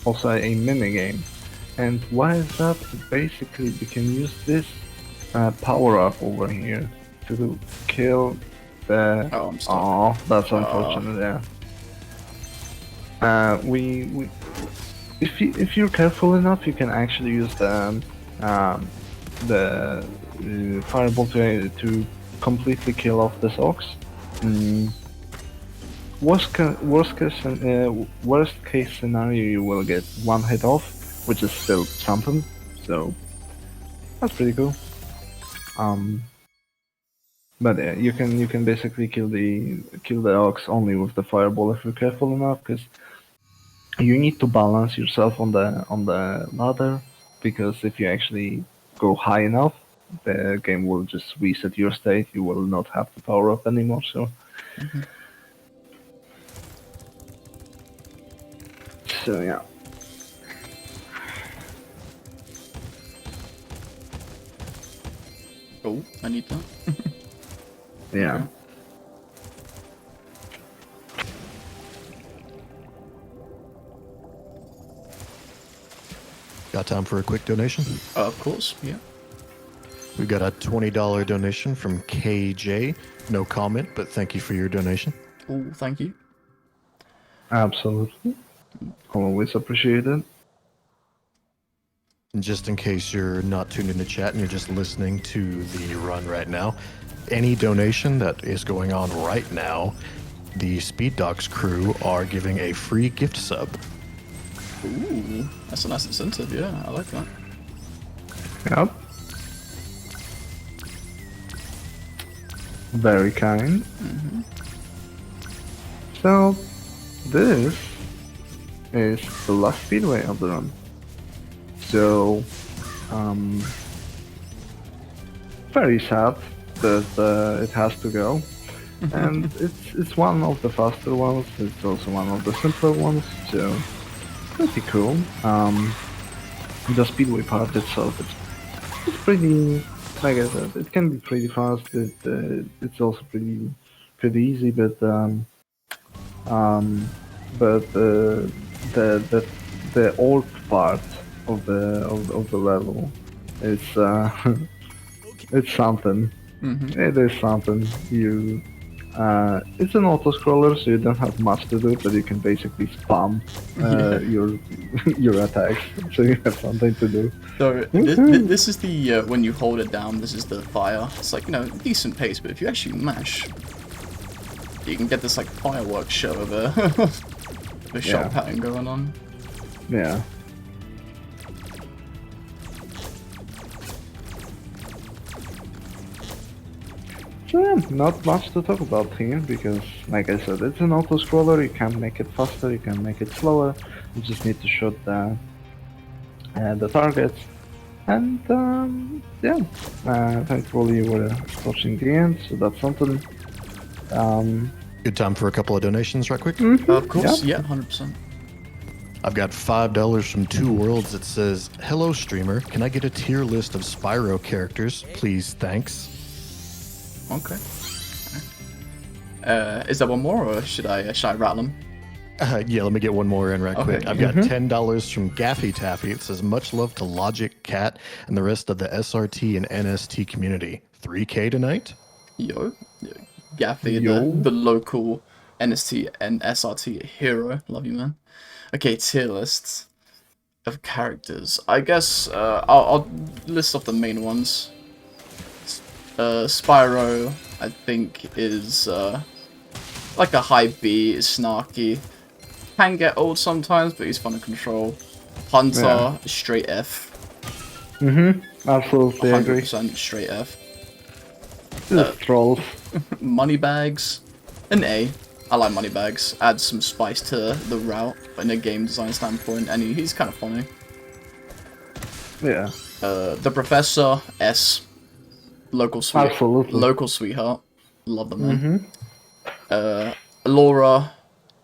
also a minigame. And why is that? Basically, we can use this power up over here to kill the. Oh, I'm stuck. Oh, that's unfortunate. Yeah. If you're careful enough, you can actually use the fireball to completely kill off this ox. Worst case scenario, you will get 1 hit off, which is still something, so that's pretty cool. But yeah, you can basically kill the ox only with the fireball if you're careful enough, because you need to balance yourself on the ladder, because if you actually go high enough, the game will just reset your state. You will not have to power up anymore. So yeah. Oh, I need that. Yeah. Got time for a quick donation? Of course, yeah. We got a $20 donation from KJ. No comment, but thank you for your donation. Oh, thank you. Absolutely. Always appreciate it. And just in case you're not tuned into chat and you're just listening to the run right now, any donation that is going on right now, the Speed Docs crew are giving a free gift sub. Ooh, that's a nice incentive, yeah, I like that. Yep. Very kind. So, this is the last speedway of the run. So, very sad that it has to go. And it's one of the faster ones, it's also one of the simpler ones, so pretty cool. The speedway part itself, it's pretty, like I said, it can be pretty fast, it's also pretty easy, but the old part of the level is it's something. It is something. It's an auto scroller, so you don't have much to do, but you can basically spam your attacks, so you have something to do. So this is the when you hold it down. This is the fire. It's like, you know, decent pace, but if you actually mash, you can get this like fireworks show of a shot pattern going on. Yeah. So yeah, not much to talk about here, because, like I said, it's an auto-scroller, you can make it faster, you can make it slower, you just need to shoot the targets, and yeah, thankfully you were watching the end, so that's something. Good time for a couple of donations right quick? Of course, yeah, 100%. I've got $5 from Two Worlds that says, "Hello streamer, can I get a tier list of Spyro characters, please, thanks." Okay. Is there one more, or should I rattle them? Yeah, let me get one more in right Okay. quick. I've got $10 from Gaffy Taffy. It says, "Much love to Logic, Cat, and the rest of the SRT and NST community. 3K tonight?" Yo. Gaffy, Yo. the local NST and SRT hero. Love you, man. Okay, tier lists of characters. I guess I'll list off the main ones. Spyro, I think, is like a high B, is snarky. Can get old sometimes, but he's fun to control. Hunter, straight F. Absolutely agree. 100% straight F. Just trolls. Moneybags, an A. I like Moneybags. Adds some spice to the route in a game design standpoint, and he's kind of funny. Yeah. The Professor, S. Local sweetheart. Love the man. Laura,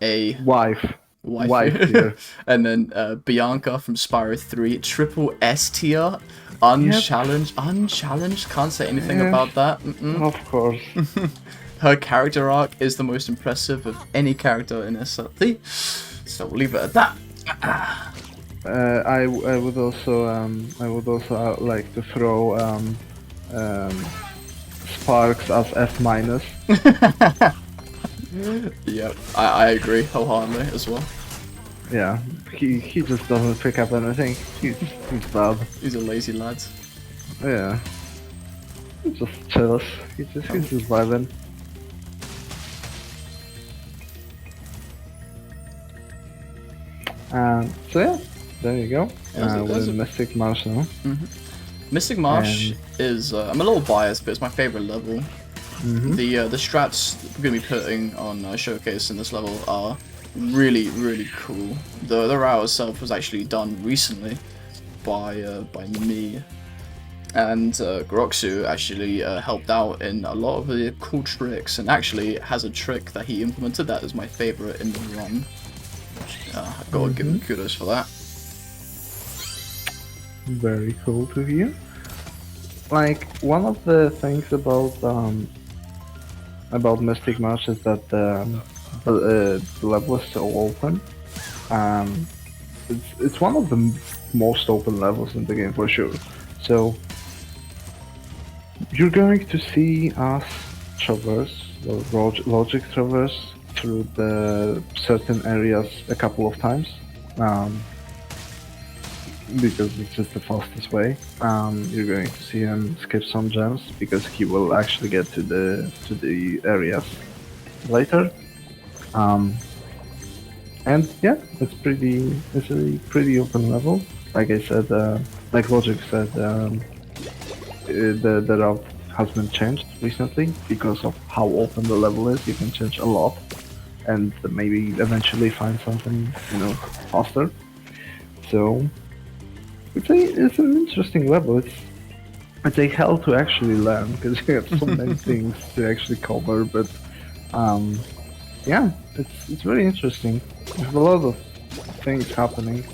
A. Wife Wife. here. And then Bianca from Spyro 3, triple S tier. Unchallenged. Can't say anything about that. Of course. Her character arc is the most impressive of any character in SLT, so we'll leave it at that. I would also like to throw Sparks as F minus. Yep, I agree wholeheartedly as well. Yeah, he just doesn't pick up anything. He's bad. He's a lazy lad. Yeah. He just chills. He's just vibing. So yeah, there you go. With Mystic Marsh now. Mystic Marsh is, I'm a little biased, but it's my favorite level. The strats we're gonna be putting on showcase in this level are really cool. The route itself was actually done recently by me, and Groxu actually helped out in a lot of the cool tricks, and actually has a trick that he implemented that is my favorite in the run. I've got to give him kudos for that. Very cool to hear. Like, one of the things about Mystic Marsh is that the level is so open. It's one of the most open levels in the game for sure. So you're going to see us traverse, logic traverse through the certain areas a couple of times. Because it's just the fastest way. You're going to see him skip some gems because he will actually get to the areas later. And yeah, it's a pretty open level. Like I said, like Logic said, the route has been changed recently because of how open the level is. You can change a lot, and maybe eventually find something, faster. So it's an interesting level. It's a hell to actually learn because you have so many things to actually cover. But yeah, it's very interesting. There's a lot of things happening.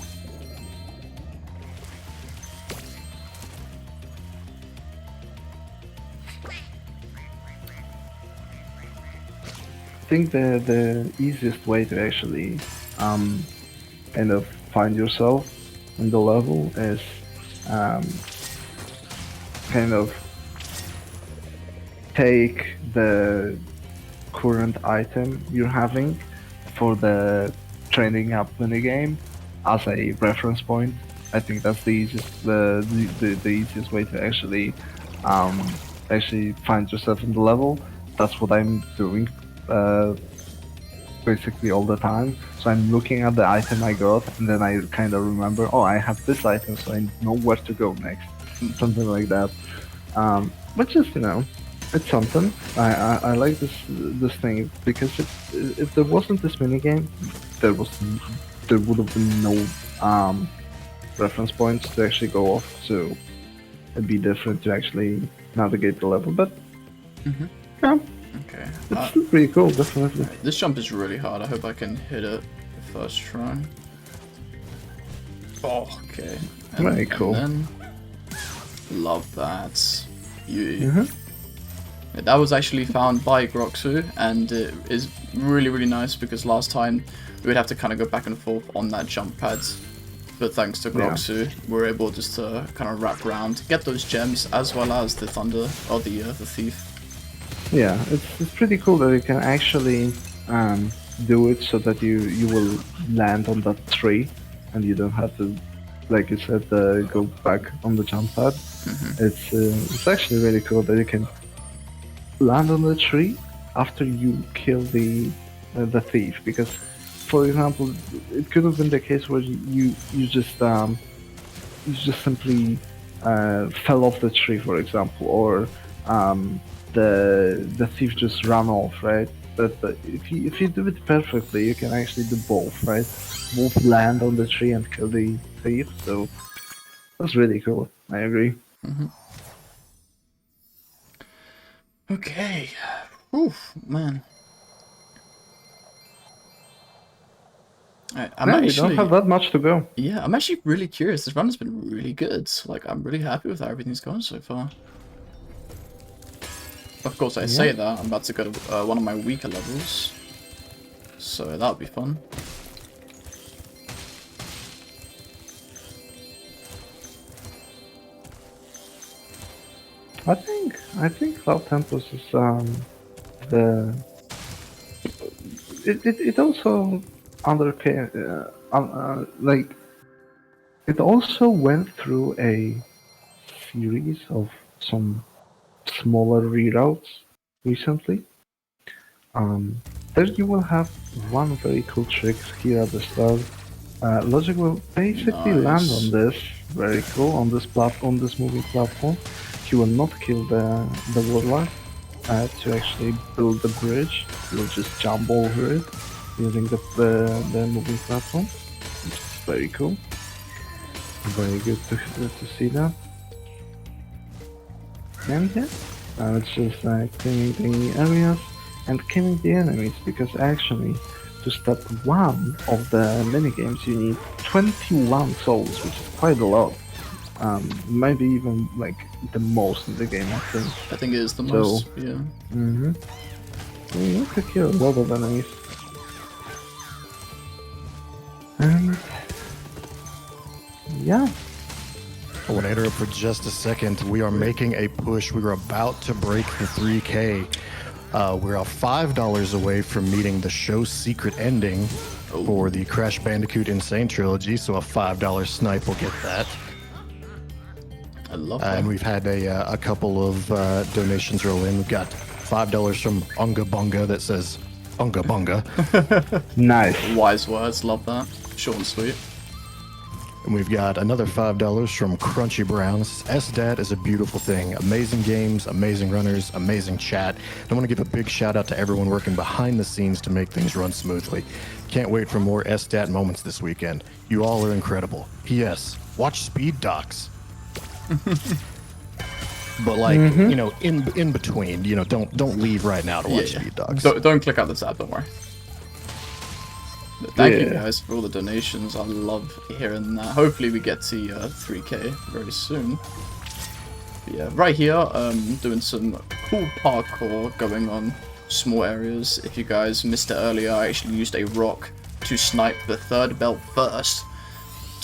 I think the easiest way to actually kind of find yourself in the level is kind of take the current item you're having for the training up minigame as a reference point. I think that's the easiest the easiest way to actually find yourself in the level. That's what I'm doing basically all the time. So I'm looking at the item I got, and then I kind of remember, oh, I have this item, so I know where to go next. Something like that. But just, it's something. I like this thing because if there wasn't this minigame, there would have been no reference points to actually go off. So it'd be different to actually navigate the level. But yeah. Okay. It's still pretty cool, definitely. This jump is really hard. I hope I can hit it the first try. Oh, okay. Very cool. And then, love that. Yeah, that was actually found by Groxu, and it is really nice because last time we would have to kind of go back and forth on that jump pad. But thanks to Groxu, we're able just to kind of wrap around, get those gems as well as the thunder or the thief. Yeah, it's pretty cool that you can actually do it so that you will land on that tree and you don't have to, like you said, go back on the jump pad. It's actually really cool that you can land on the tree after you kill the thief. Because, for example, it could have been the case where you just simply fell off the tree, for example, or the thief just ran off, right? But if you do it perfectly, you can actually do both, right? Both land on the tree and kill the thief. So that's really cool. I agree. Okay. Oof, man. We don't have that much to go. Yeah, I'm actually really curious. This run has been really good. Like, I'm really happy with how everything's gone so far. Of course, I say that, I'm about to go to one of my weaker levels. So that'll be fun. I think Cloud Temples is it also like it also went through a series of some smaller reroutes recently. There you will have one very cool trick here at the start. Logic will basically land on this, very cool, on this moving platform. He will not kill the warlock, to actually build the bridge. You'll just jump over it using the moving platform, which is very cool. Very good to see that. And yeah, now it's just cleaning the areas and killing the enemies, because actually to step 1 of the minigames you need 21 souls, which is quite a lot. Maybe even like the most in the game, I think. I think it is the most, yeah. So you have to kill a lot of enemies. And yeah. I want to interrupt for just a second. We are making a push. We are about to break the 3K. We're $5 away from meeting the show's secret ending for the Crash Bandicoot Insane Trilogy, so a $5 snipe will get that. I love that. And we've had a couple of donations roll in. We've got $5 from Unga Bunga that says Unga Bunga. Nice. Wise words, love that. Short and sweet. And we've got another $5 from Crunchy Browns. SDAT is a beautiful thing. Amazing games, amazing runners, amazing chat. I want to give a big shout out to everyone working behind the scenes to make things run smoothly. Can't wait for more SDAT moments this weekend. You all are incredible. P.S. Watch Speed Docs. But like, you know, in between, you know, don't leave right now to watch Speed Docs. Don't click out the tab, don't worry. But thank you guys for all the donations. I love hearing that. Hopefully we get to 3K very soon. But yeah, right here, doing some cool parkour going on small areas. If you guys missed it earlier, I actually used a rock to snipe the 3rd belt first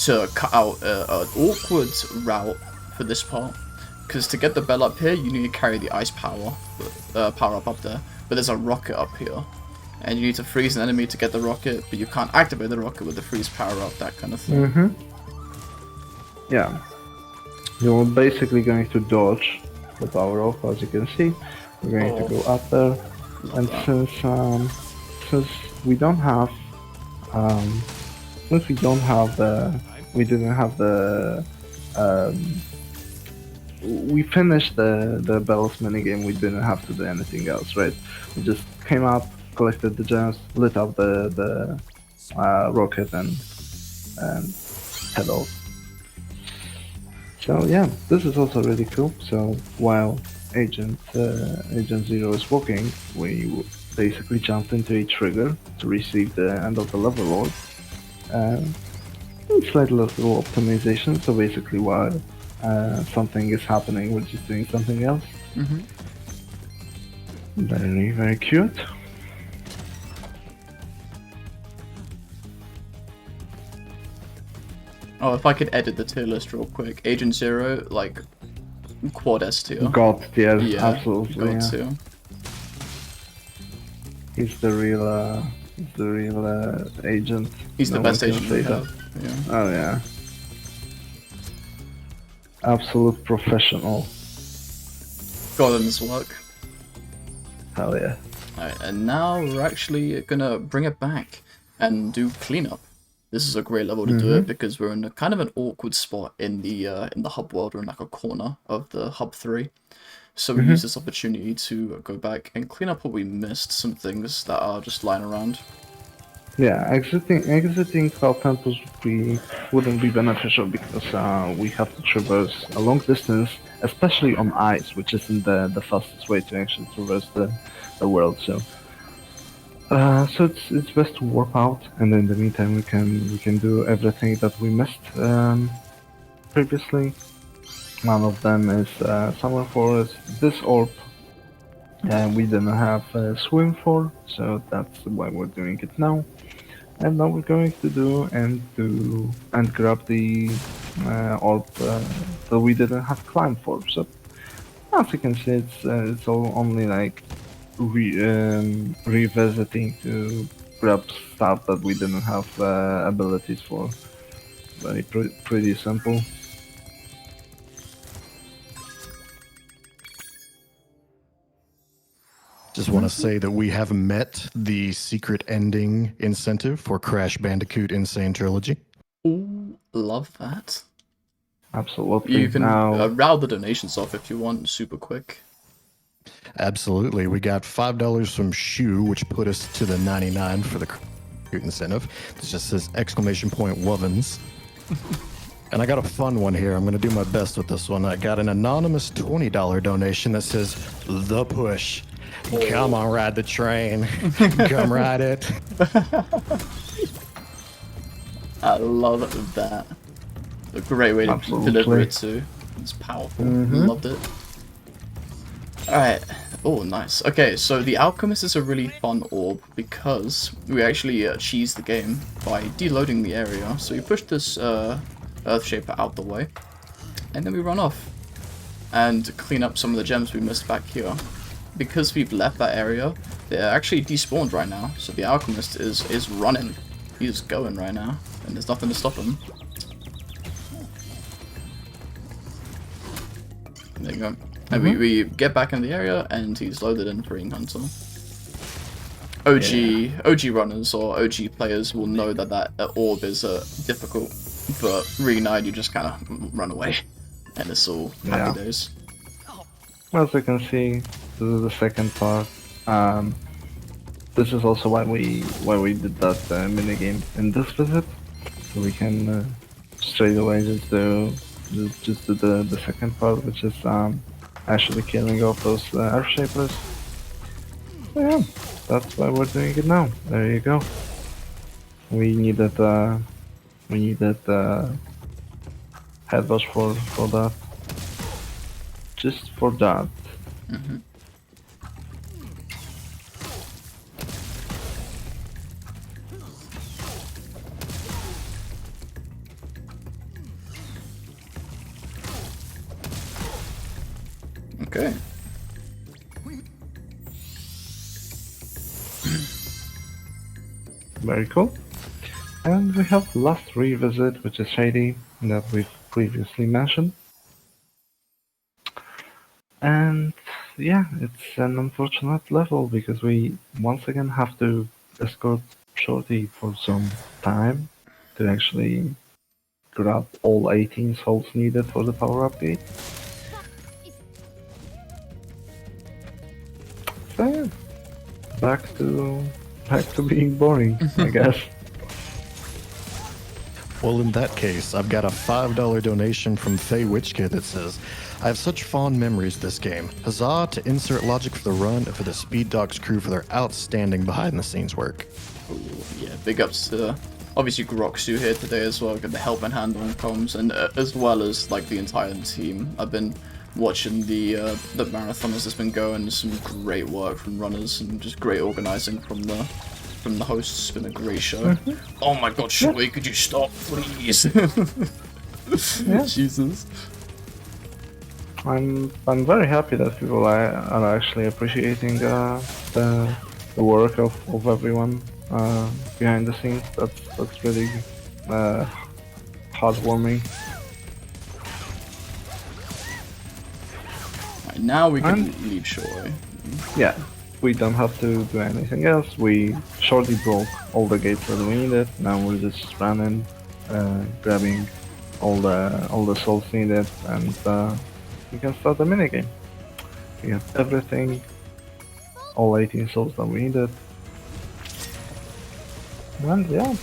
to cut out an awkward route for this part. Because to get the bell up here, you need to carry the ice power up there. But there's a rocket up here. And you need to freeze an enemy to get the rocket, but you can't activate the rocket with the freeze power up, that kind of thing. Yeah. You're basically going to dodge the power off, as you can see. We're going to go up there. And since we don't have we didn't have the we finished the bells minigame, we didn't have to do anything else, right? We just came up, collected the gems, lit up the rocket, and head off. So yeah, this is also really cool. So while Agent Zero is walking, we basically jumped into a trigger to receive the end of the level orb. Slight little optimization. So basically, while something is happening, we're just doing something else. Very, very cute. Oh, if I could edit the tier list real quick. Agent Zero, like, quad S tier. God tier, Yeah, absolutely. God Yeah. tier. He's the real agent. He's the No best one can agent say we that. have. Yeah. Oh yeah. Absolute professional. God in his work. Hell yeah. Alright, and now we're actually gonna bring it back and do cleanup. This is a great level to do it because we're in a kind of an awkward spot in the hub world. We're in like a corner of the hub 3. So we use this opportunity to go back and clean up what we missed, some things that are just lying around. Yeah, exiting Cloud Temples wouldn't be beneficial because we have to traverse a long distance, especially on ice, which isn't the fastest way to actually traverse the world. So it's best to warp out, and in the meantime we can do everything that we missed previously. One of them is Summer Forest. This orb we didn't have swim for, so that's why we're doing it now. And now we're going to do and grab the orb that we didn't have climb for. So as you can see, it's all only like revisiting to grab stuff that we didn't have abilities for. Very pretty simple. Just want to say that we have met the secret ending incentive for Crash Bandicoot Insane Trilogy. Ooh, love that. Absolutely. You can now, round the donations off if you want, super quick. Absolutely. We got $5 from Shoe, which put us to the 99 for the incentive. This just says exclamation point Wovens. And I got a fun one here. I'm going to do my best with this one. I got an anonymous $20 donation that says The Push. Come on, ride the train. Come ride it. I love that. A great way to Absolutely. deliver it too. It's powerful. Loved it. Alright. Oh, nice. Okay, so the Alchemist is a really fun orb because we actually cheese the game by deloading the area. So you push this Earth Shaper out the way, and then we run off and clean up some of the gems we missed back here. Because we've left that area, they're actually despawned right now. So the Alchemist is running. He's going right now, and there's nothing to stop him. There you go. And we get back in the area, and he's loaded in for Ring Hunter. OG runners or OG players will know that that orb is difficult, but Reignited, you just kind of run away, and it's all happy days. As you can see, this is the second part. This is also why we did that minigame in this visit, so we can straight away just do the second part, which is actually killing off those Earth Shapers. So yeah, that's why we're doing it now. There you go. We needed head bash for that. Just for that. Okay. Very cool. And we have last revisit, which is Shady, that we've previously mentioned. And yeah, it's an unfortunate level because we once again have to escort Shorty for some time to actually grab all 18 souls needed for the power update. So yeah, back to being boring, I guess. Well, in that case, I've got a $5 donation from Faye Witchkid that says, I have such fond memories of this game. Huzzah to InsertLogic for the run and for the SpeedDocs crew for their outstanding behind-the-scenes work. Ooh, yeah, big ups to obviously Groxu here today as well, got the helping hand on comms, and as well as like the entire team. I've been watching the marathon as it's been going. Some great work from runners and just great organizing from the hosts. It's been a great show. Oh my god, Shorty, could you stop, please? Jesus. I'm very happy that people are actually appreciating the work of everyone behind the scenes. That's really heartwarming. Right, now we can leave Shorty. Yeah, we don't have to do anything else. We shortly broke all the gates that we needed. Now we're just running, grabbing all the souls needed, and we can start the minigame. We have everything, all 18 souls that we needed. And yeah,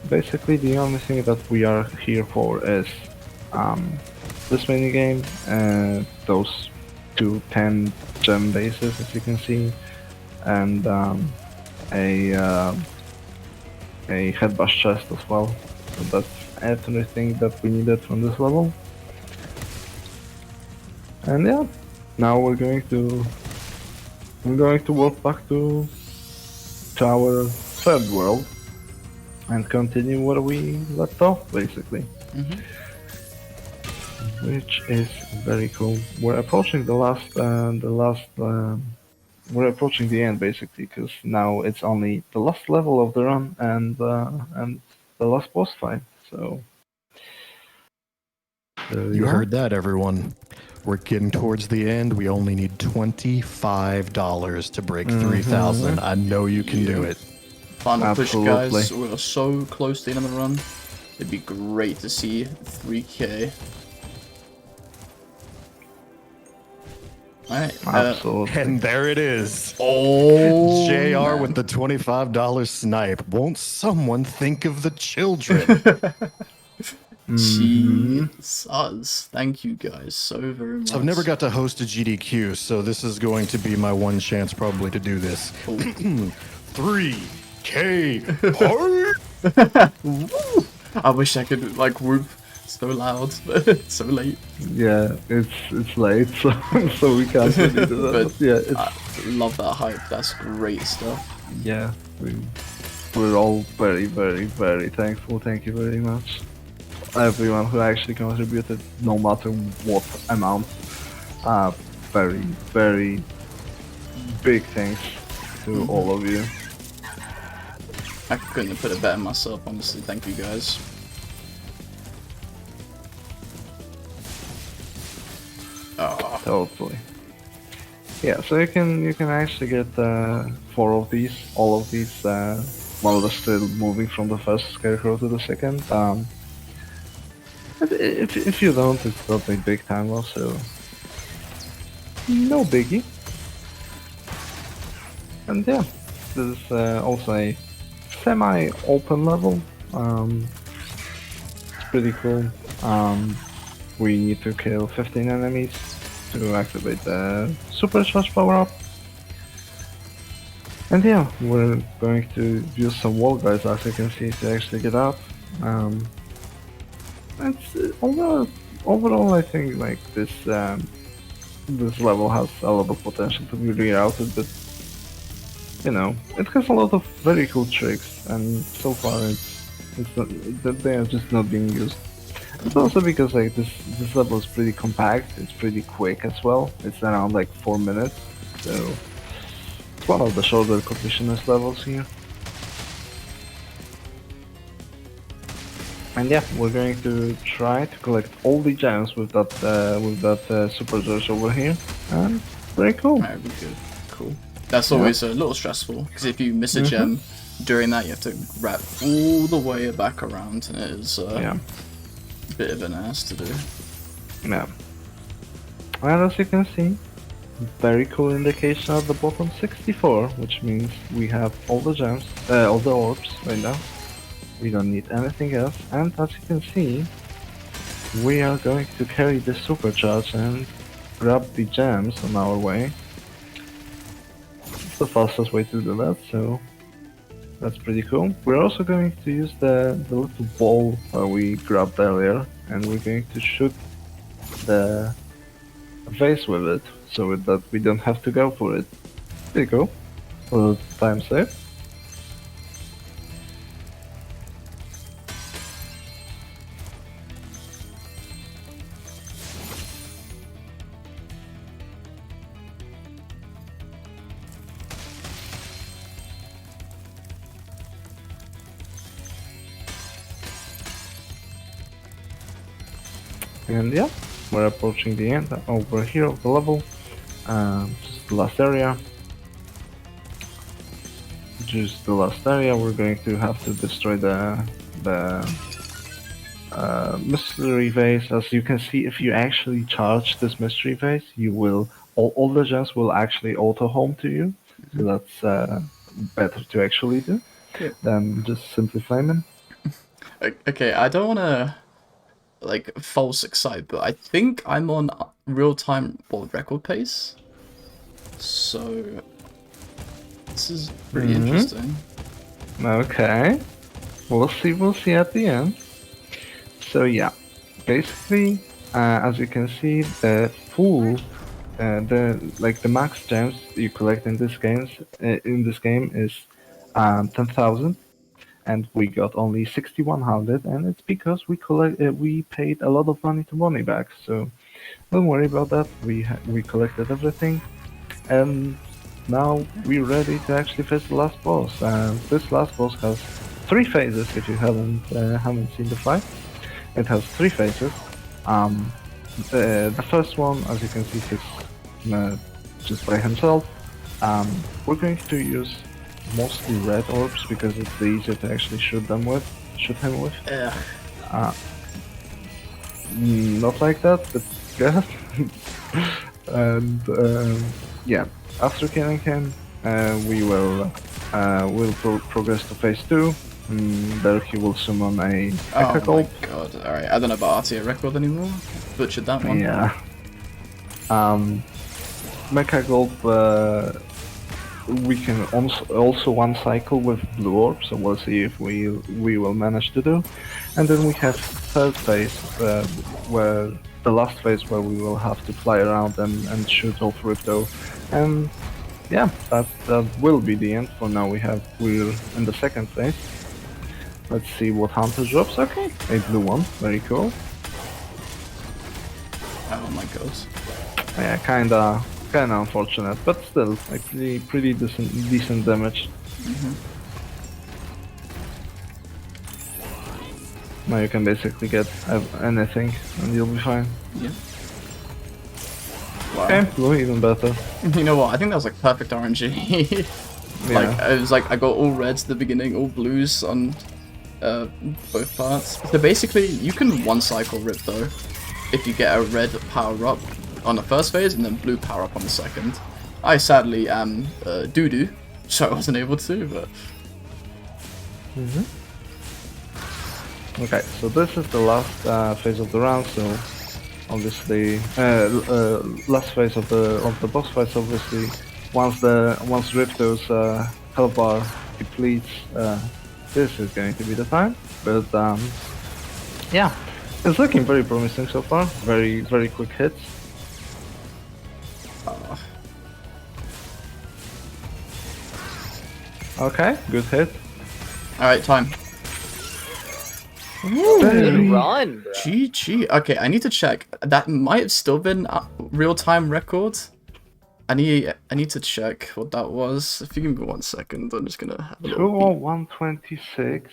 basically the only thing that we are here for is this minigame, those 2 10 gem bases, as you can see, and a head bash chest as well. So that's everything that we needed from this level. And yeah, now we're going to walk back to our third world and continue where we left off, basically. Which is very cool. We're approaching we're approaching the end, basically, because now it's only the last level of the run and the last boss fight. So You heard that, everyone. We're getting towards the end. We only need $25 to break 3,000. I know you can do it. Final push, guys. Absolutely. We're so close to the end of the run. It'd be great to see 3K. Alright. Absolutely. And there it is. Oh, JR man. with the $25 snipe. Won't someone think of the children? Jesus. Thank you guys so very much. So I've never got to host a GDQ, so this is going to be my one chance probably to do this. 3K hard. I wish I could like whoop so loud, but it's so late. Yeah, it's late, so so we can't really do that. But But yeah, it's I love that hype. That's great stuff. yeah. We're all very, very, very thankful. Thank you very much, everyone who actually contributed, no matter what amount. Very, very big thanks to all of you. I couldn't have put it better myself, honestly. Thank you guys. Oh, Totally. Yeah, so you can actually get 4 of these, all of these, while they're still moving from the first scarecrow to the second. If you don't, it's not a big time loss, so no biggie. And yeah, this is also a semi-open level. It's pretty cool. We need to kill 15 enemies to activate the supercharge power-up. And yeah, we're going to use some wall guys, as you can see, to actually get out. Overall, I think like this level has a lot of potential to be rerouted, but you know, it has a lot of very cool tricks, and so far it's not, that they are just not being used. It's also because like this level is pretty compact, it's pretty quick as well. It's around like 4 minutes, so it's one of the shorter completionist levels here. And yeah, we're going to try to collect all the gems with that supercharge over here, and very cool. that would be good. Cool. That's always a little stressful, because if you miss a gem during that, you have to wrap all the way back around, and it is a bit of an ass to do. Yeah. And as you can see, very cool indication at the bottom, 64, which means we have all the gems, all the orbs right now. We don't need anything else, and as you can see, we are going to carry the supercharge and grab the gems on our way. It's the fastest way to do that, so that's pretty cool. We're also going to use the little ball we grabbed earlier, and we're going to shoot the vase with it, so that we don't have to go for it. Pretty cool. A little time save. And yeah, we're approaching the end over here of the level. Just the last area. Just the last area. We're going to have to destroy the mystery vase. As you can see, if you actually charge this mystery vase, you will all the gems will actually auto home to you. So that's better to actually do than just simply flaming. Okay, I don't want to like false excite, but I think I'm on real-time world record pace, so this is pretty interesting. Okay, we'll see at the end. So yeah, basically, as you can see, the full, the max gems you collect in this game is 10,000. And we got only 6,100, and it's because we paid a lot of money to money back. So don't worry about that. We collected everything, and now we're ready to actually face the last boss. This last boss has 3 phases. If you haven't seen the fight, it has 3 phases. The first one, as you can see, is just by himself. We're going to use mostly red orbs because it's easier to actually shoot him with. Not like that, but yeah. And yeah, after killing him, we will progress to phase 2. There he will summon a Oh my Mecha god, alright, I don't know about RTA record anymore. Butchered that one. Yeah. Mecha we can also one cycle with Blue Orb, so we'll see if we will manage to do. And then we have third phase, where the last phase where we will have to fly around and shoot off Ripto. And yeah, that will be the end. For now we're in the second phase. Let's see what Hunter drops. Okay, a blue one, very cool. Oh my god. Yeah, kinda unfortunate, but still, like pretty decent damage. Now you can basically get anything, and you'll be fine. Yeah. Wow. Okay, blue even better. You know what? I think that was like perfect RNG. Like it was like I got all reds at the beginning, all blues on both parts. So basically, you can one cycle Ripto if you get a red power up on the first phase and then blue power up on the second. I sadly am doo-doo, so I wasn't able to, but... Okay, so this is the last phase of the round, so obviously last phase of the boss fights. Obviously, once Ripto's health bar depletes, this is going to be the time. But yeah, it's looking very promising so far. Very quick hits. Okay, good hit. Alright, time. Good run, bro. GG. Okay, I need to check. That might have still been a real-time record. I need to check what that was. If you give me 1 second, I'm just gonna have a look. 201.26,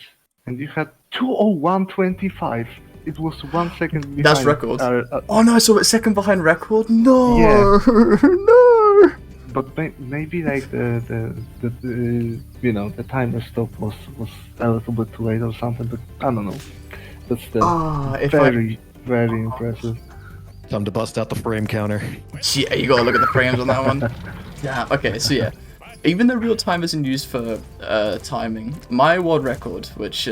and you had 201.25. It was 1 second behind. That's record. Oh no, so it's second behind record? No! Yeah. No! But maybe like the you know, the timer stop was a little bit too late or something, but I don't know. But still, very impressive. Time to bust out the frame counter. Yeah, you gotta look at the frames on that one. Yeah, okay, so yeah. Even though real time isn't used for timing, my world record, which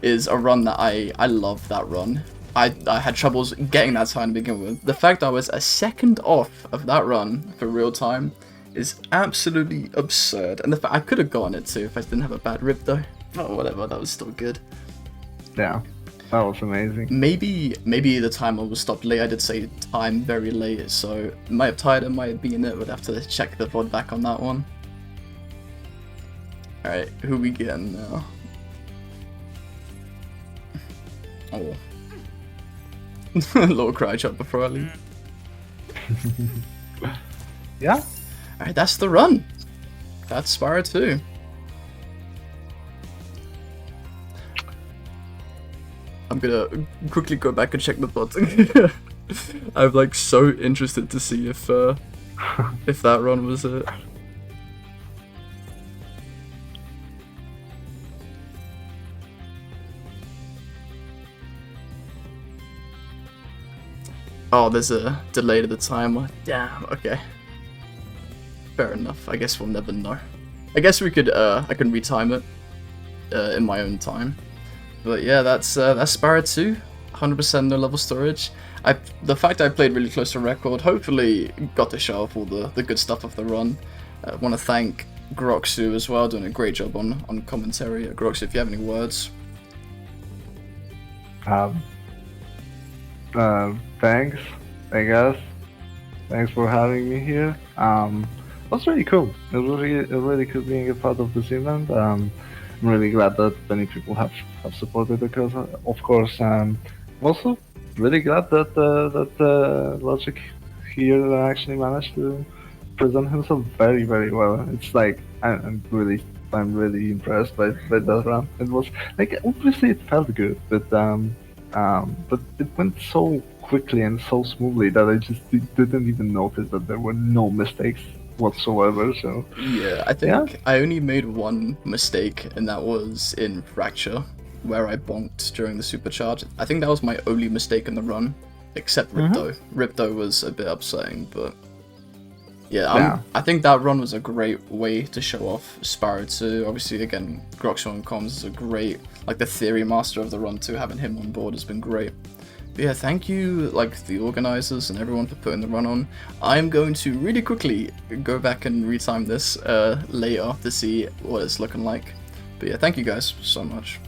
is a run that I love that run. I had troubles getting that time to begin with. The fact I was a second off of that run for real time is absolutely absurd. And the fact I could have gotten it too if I didn't have a bad rip though. But whatever, that was still good. Yeah, that was amazing. Maybe the timer was stopped late. I did say time very late, so might have tied it, might be in it. Would have to check the VOD back on that one. Alright, who we getting now? Oh. Little cry chop before I leave. Yeah. Alright, that's the run. That's Spyro 2. I'm gonna quickly go back and check the bots. I'm like so interested to see if that run was it. Oh, there's a delay to the timer. Damn, okay. Fair enough. I guess we'll never know. I guess we could, I can retime it in my own time. But yeah, that's Spyro 2. 100% no level storage. The fact I played really close to record hopefully got to show off all the good stuff of the run. I want to thank Groxu as well, doing a great job on commentary. Groxu, if you have any words. Thanks, I guess. Thanks for having me here. It was really cool. It was really cool being a part of this event. I'm really glad that many people have supported the cause. Of course, I'm also really glad that Logic here actually managed to present himself very well. It's like I'm really impressed by that run. It was like obviously it felt good, but it went so quickly and so smoothly that I just didn't even notice that there were no mistakes whatsoever. So yeah, I think I only made one mistake, and that was in Fracture, where I bonked during the supercharge. I think that was my only mistake in the run, except Ripto. Ripto was a bit upsetting, but Yeah, I think that run was a great way to show off Spyro 2. Obviously, again, Groxon Comms is a great, like the theory master of the run too. Having him on board has been great. But yeah, thank you, like the organizers and everyone for putting the run on. I'm going to really quickly go back and retime this later to see what it's looking like. But yeah, thank you guys so much.